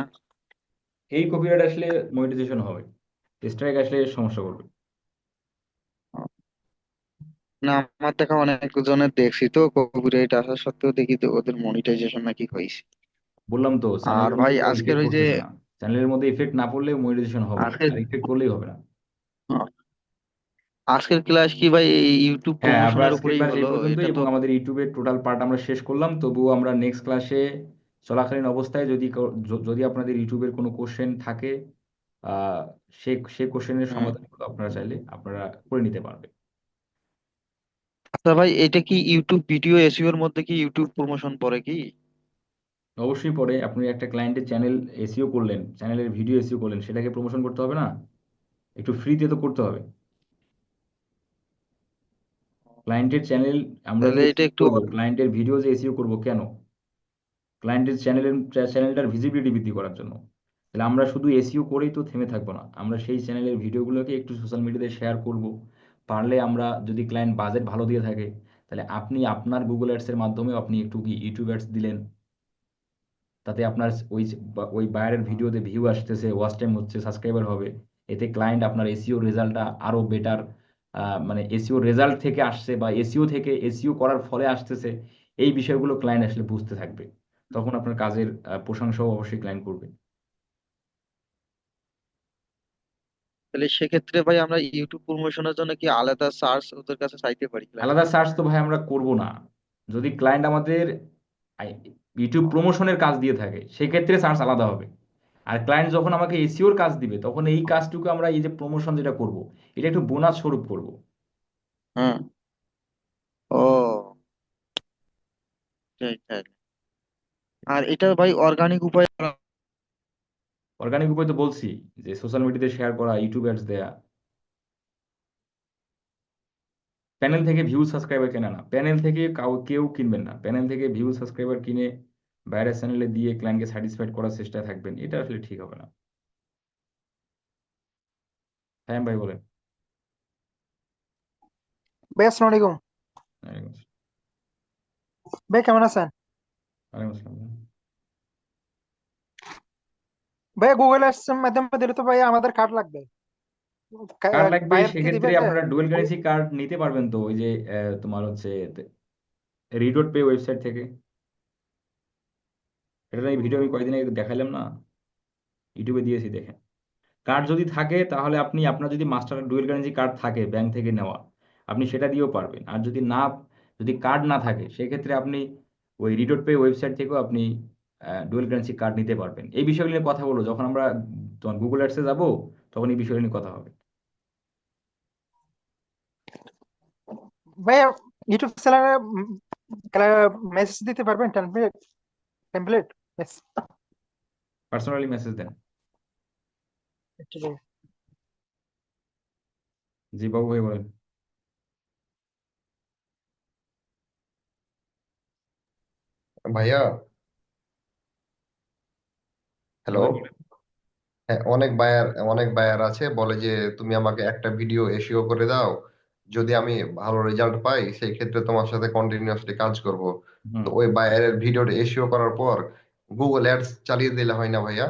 এই কপিরাইট আসলে মনিটাইজেশন হবে, স্ট্রাইক আসলে সমস্যা করবে। না, আমার দেখা অনেক জনের দেখছি তো কপিরাইট আসা সত্ত্বেও দেখি তো ওদের মনিটাইজেশন নাকি হয়েছে। বললাম তো আর চ্যানেলের ভাই মধ্যে আজকের ইফেক্ট ওই যে পড়তেছে না। চ্যানেলের মধ্যে ইফেক্ট না পড়লে মনিটাইজেশন হবে, আজকের আর ইফেক্ট পড়লেই হবে না। আজকের ক্লাস কি ভাই এই ইউটিউব হ্যাঁ, আমরা প্রমোশনের আজকের উপরেই ক্লাস এই হলো? এটা পর্যন্তই, তো এবং আমাদের ইউটিউবের টোটাল পার্ট আমরা শেষ করলাম। তবুও আমরা নেক্সট ক্লাসে চলাকালীন অবস্থায় যদি যদি আপনাদের ইউটিউবের কোনো কোশ্চেন থাকে, আহ সে কোশ্চেনের হুম। সমাধান আপনারা চাইলে আপনারা করে নিতে পারবেন। আচ্ছা ভাই, এটা কি ইউটিউব ভিডিও এসইও এর মধ্যে কি ইউটিউব প্রমোশন পড়ে কি? অবশ্যই পরে আপনি একটা ক্লায়েন্টের চ্যানেল এসইও করলেন, চ্যানেলের ভিডিও এসইও করলেন, সেটাকে প্রমোশন করতে হবে না? একটু ফ্রিতে তো করতে হবে। ক্লায়েন্টের চ্যানেল আমরা যে তাহলে এটা এসইও একটু করবো, ক্লায়েন্টের ভিডিও যে এসইও করবো কেন? ক্লায়েন্টের চ্যানেলটার ভিজিবিলিটি বৃদ্ধি করার জন্য। তাহলে আমরা শুধু এসইও করেই তো থেমে থাকবো না, আমরা সেই চ্যানেলের ভিডিওগুলোকে একটু সোশ্যাল মিডিয়াতে শেয়ার করব। পারলে আমরা, যদি ক্লায়েন্ট বাজেট ভালো দিয়ে থাকে, তাহলে আপনি আপনার গুগল অ্যাডসের মাধ্যমে আপনি একটু কি ইউটিউব অ্যাডস দিলেন, তাতে আপনার ওই বায়ারের ভিডিওতে ভিউ আসতেছে, ওয়াচ টাইম হচ্ছে, সাবস্ক্রাইবার হবে। এতে ক্লায়েন্ট আপনার এসইও রেজাল্টটা আরো বেটার, মানে এসইও রেজাল্ট থেকে আসছে বা এসইও থেকে এসইও করার ফলে আসতেছে, এই বিষয়গুলো ক্লায়েন্ট আসলে বুঝতে থাকবে। তখন আপনার কাজের প্রশংসাও অবশ্যই ক্লায়েন্ট করবে। তাহলে সেক্ষেত্রে ভাই আমরা ইউটিউব প্রমোশনের জন্য কি আলাদা সার্চ ওদের কাছে চাইতে পারি আলাদা ক্লায়েন্টের? সার্চ তো ভাই আমরা করব না। যদি ক্লায়েন্ট আমাদের ইউটিউব প্রমোশনের কাজ দিয়ে থাকে, সেক্ষেত্রে সার্চ আলাদা হবে। আর ক্লায়েন্ট যখন আমাকে এসইওর কাজ দিবে, তখন এই কাজটুকু আমরা, এই যে প্রমোশন যেটা করব, এটা একটু বোনাস স্বরূপ করব। হ্যাঁ। ও, ঠিক। আর এটা ভাই অর্গানিক উপায় অর্গানিক উপায় তো বলছি, যে সোশ্যাল মিডিয়াতে শেয়ার করা, ইউটিউব অ্যাডস দেয়া। প্যানেল থেকে ভিউ সাবস্ক্রাইবার কেনা না, প্যানেল থেকে কেউ কিনবেন না। প্যানেল থেকে ভিউ সাবস্ক্রাইবার কিনে বাইরের চ্যানেলে দিয়ে ক্লায়েন্টকে স্যাটিসফাইড করার চেষ্টায় থাকবেন, এটা আসলে ঠিক হবে না। হ্যাঁ ভাই বলেন। ভাই আসসালামু আলাইকুম। ওয়ালাইকুম আসসালাম। ভাই কেমন আছেন? ওয়ালাইকুম আসসালাম। ভাই গুগল অ্যাডস এর মাধ্যমে দিলে তো ভাই আমাদের কার্ড লাগবে। কার্ড লাগবে, ভাইয়ের কি সেক্ষেত্রে দিবে? আপনারা ডুয়েল কারেন্সি কার্ড নিতে পারবেন তো, ওই যে তোমার হচ্ছে রিডট পে ওয়েবসাইট থেকে। এটা এই ভিডিও আমি কয়েকদিন আগে দেখালাম না, ইউটিউবে দিয়েছি, দেখেন। কার্ড যদি থাকে তাহলে আপনি, আপনার যদি মাস্টার ডুয়েল কারেন্সি কার্ড থাকে ব্যাংক থেকে নেওয়া, আপনি সেটা দিয়েও পারবেন। আর যদি না, যদি কার্ড না থাকে সেক্ষেত্রে আপনি ওই রিডট পে ওয়েবসাইট থেকেও আপনি ডুয়েল কারেন্সি কার্ড নিতে পারবেন। এই বিষয়গুলো নিয়ে কথা বলবো যখন আমরা তখন গুগল অ্যাডসে যাবো, তখন এই বিষয়গুলো নিয়ে কথা হবে। ভাইয়া ইউটিউব চ্যানেলে মেসেজ দিতে পারবেন? টেমপ্লেট টেমপ্লেট পার্সোনালি মেসেজ দেন। জি বাবু ভাই বলেন। ভাইয়া, হ্যালো। ভাই বলেন। হ্যাঁ, অনেক বায়ার আছে, বলে যে তুমি আমাকে একটা ভিডিও এসিও করে দাও, যদি আমি ভালো রেজাল্ট পাই সেই ক্ষেত্রে তোমার সাথে কন্টিনিউয়াসলি কাজ করব। হুম। তো ওই বায়ারের ভিডিওটা এসিও করার পর গুগল অ্যাডস চালিয়ে দিলে হয় না ভাইয়া?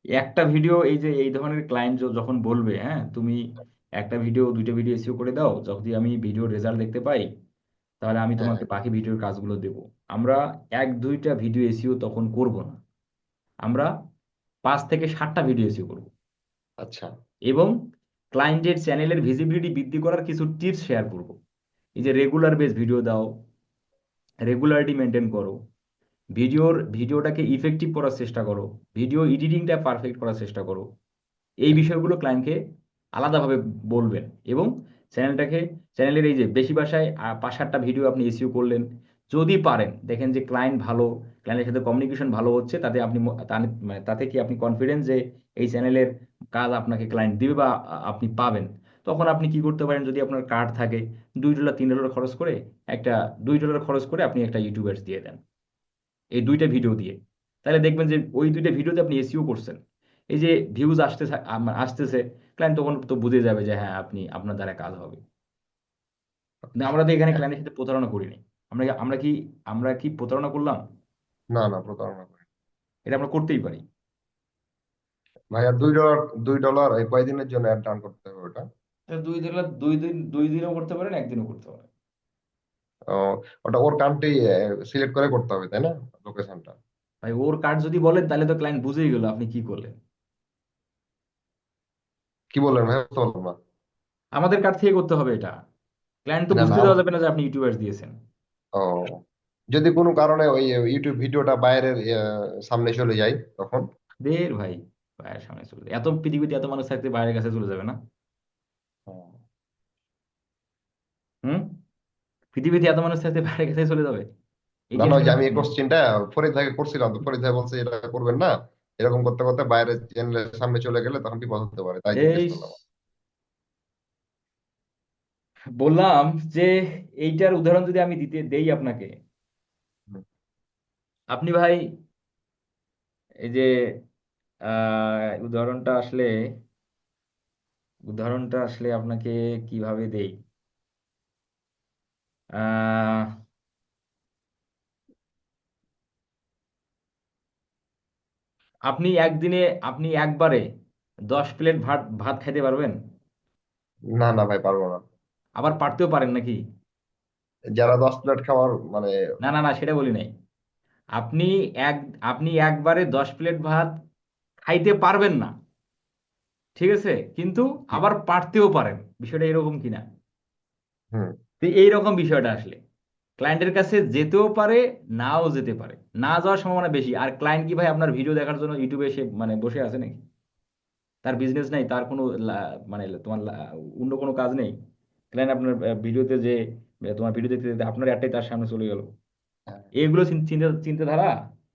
একটা ভিডিও, এই যে এই ধরনের ক্লায়েন্ট যখন বলবে, হ্যাঁ তুমি একটা ভিডিও, দুইটা ভিডিও এসইও করে দাও, যদি আমি ভিডিও রেজাল্ট দেখতে পাই তাহলে আমি হ্যাঁ, তোমাকে হ্যাঁ। বাকি ভিডিওর কাজগুলো দেব। আমরা এক দুইটা ভিডিও এসইও তখন করব না, আমরা 5 থেকে 7টা ভিডিও এসইও করব। আচ্ছা। এবং ক্লায়েন্টের চ্যানেলের ভিজিবিলিটি বৃদ্ধি করার কিছু টিপস শেয়ার করব। এই যে রেগুলার বেস ভিডিও দাও, রেগুলারিটি মেনটেন করো, ভিডিওটাকে ইফেক্টিভ করার চেষ্টা করো, ভিডিও এডিটিংটা পারফেক্ট করার চেষ্টা করো। এই বিষয়গুলো ক্লায়েন্টকে আলাদাভাবে বলবেন। এবং চ্যানেলটাকে, চ্যানেলের এই যে বেশি ভাষায় 5-7টা ভিডিও আপনি এসইও করলেন, যদি পারেন দেখেন যে ক্লায়েন্ট ভালো, ক্লায়েন্টের সাথে কমিউনিকেশন ভালো হচ্ছে, তাতে আপনি মানে তাতে কি আপনি কনফিডেন্স যে এই চ্যানেলের কাজ আপনাকে ক্লায়েন্ট দিবে বা আপনি পাবেন, তখন আপনি কি করতে পারেন, যদি আপনার কার্ড থাকে, $2 $3 খরচ করে একটা, $2 খরচ করে আপনি একটা ইউটিউব অ্যাডস দিয়ে দেন এই দুইটা ভিডিও দিয়ে। তাহলে দেখবেন যে ওই দুইটা ভিডিওতে আপনি এসইও করছেন, এই যে ভিউজ আসতেছে, ক্লায়েন্ট তখন তো বুঝে যাবে যে হ্যাঁ আপনি, আপনার দ্বারা কাজ হবে। কিন্তু আমরা তো এখানে হ্যাঁ। ক্লায়েন্টের সাথে প্রতারণা করিনি। আমরা কি প্রতারণা করলাম? না, না, প্রতারণা করি। এটা আমরা করতেই পারি। ভাইয়া, $2 এই কয়দিনের জন্য অ্যাড রান করতে হবে ওটা? তো 2 দিন, 2 দিনও করতে পারেন, একদিনও করতে পারেন। ও, ওটা ওর কান্ট্রি সিলেক্ট করে করতে হবে তাই না, লোকেশনটা? ভাই ওর কার্ড যদি বলেন তাহলে তো ক্লায়েন্ট বুঝেই গেল আপনি কি করলেন। কি বললেন ভাইয়া, বুঝতে পারলাম না। আমাদের কার্ড থেকে করতে হবে এটা, ক্লায়েন্ট তো না, না, বুঝতে দেওয়া যাবে না যে আপনি ইউটিউবার্স দিয়েছেন। ও, যদি কোনো কারণে ওই ইউটিউব ভিডিওটা বাইরের সামনে চলে যায় তখন? দের ভাই, বাইরের সামনে চলে যাবে, এত পৃথিবীতে এত মানুষ থাকতে বাইরের কাছে চলে যাবে না? ও, হুম। পৃথিবীতে এত মানুষ থাকতে বাইরের কাছে চলে যাবে, এই না, না, ওই যে টেনশনটা আমি এই নিতে নেই। কোশ্চেনটা ফরিদ ভাইকে করছিলাম, তো ফরিদ ভাই বলছে এটা করবেন না, এরকম করতে করতে বাইরের চ্যানেলের সামনে চলে গেলে তখন বিপদ হতে পারে, তাই জিজ্ঞেস এই করলাম। বললাম যে এইটার উদাহরণ যদি আমি দেই আপনাকে, হুম। আপনি ভাই এই যে উদাহরণটা আসলে, আপনাকে কিভাবে দেই? আহ আপনি একদিনে, আপনি একবারে 10 প্লেট ভাত ভাত খাইতে পারবেন? না, না ভাই, পারবো না। আবার পারতেও পারেন নাকি? যারা 10 প্লেট খাওয়ার মানে, না না না, সেটা বলি নাই। আপনি এক আপনি একবারে 10 প্লেট ভাত খাইতে পারবেন না, ঠিক আছে, কিন্তু আবার পারতেও পারেন। বিষয়টা এরকম কিনা? হুম, তো এইরকম বিষয়টা আসলে ক্লায়েন্টের কাছে যেতেও পারে, নাও যেতে পারে, না যাওয়ার সম্ভাবনা বেশি। আর ক্লায়েন্ট কি ভাই আপনার ভিডিও দেখার জন্য ইউটিউবে এসে মানে বসে আছে নাকি? তার বিজনেস নাই, তার কোনো মানে তোমার অন্য কোনো কাজ নেই? ক্লায়েন্ট আপনার ভিডিওতে যে তোমার ভিডিও দেখতে দেখতে আপনার একটাই তার সামনে চলে গেল, হ্যাঁ। এইগুলো চিন্তাধারা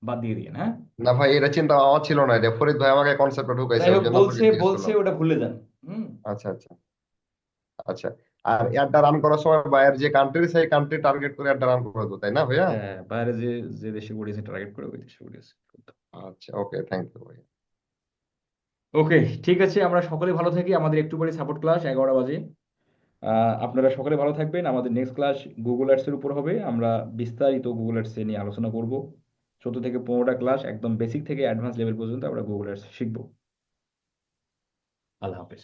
বাদ দিয়ে দিন, হ্যাঁ। না ভাই, এটা চিন্তা আমার ছিল না, এটা ফরিদ ভাই আমাকে কনসেপ্টটা ঢুকাইছে, যাই ওই হোক, জন্য আপনাকে বলছে জিজ্ঞেস বলছে করলাম। ওটা ভুলে যান। হুম। আচ্ছা, আচ্ছা, আচ্ছা। আর অ্যাডটা রান করার সময় বাইরের যে কান্ট্রি, সেই কান্ট্রি টার্গেট করে অ্যাডটা রান করে দেবো তাই না ভাইয়া? হ্যাঁ, বাইরে যে যে দেশে পড়িয়েছে টার্গেট করে ওই দেশে পড়িয়েছে। আচ্ছা, ওকে, থ্যাংক ইউ ভাই। ওকে, ঠিক আছে, আমরা সকলে ভালো থাকি। আমাদের একটু পরে সাপোর্ট ক্লাস 11টা বাজে। আপনারা সকলে ভালো থাকবেন। আমাদের নেক্সট ক্লাস গুগল অ্যাডস এর উপর হবে। আমরা বিস্তারিত গুগল অ্যাডস নিয়ে আলোচনা করব। 14 থেকে 15টা ক্লাস, একদম বেসিক থেকে অ্যাডভান্স লেভেল পর্যন্ত আমরা গুগল অ্যাডস শিখবো। আল্লাহ হাফেজ।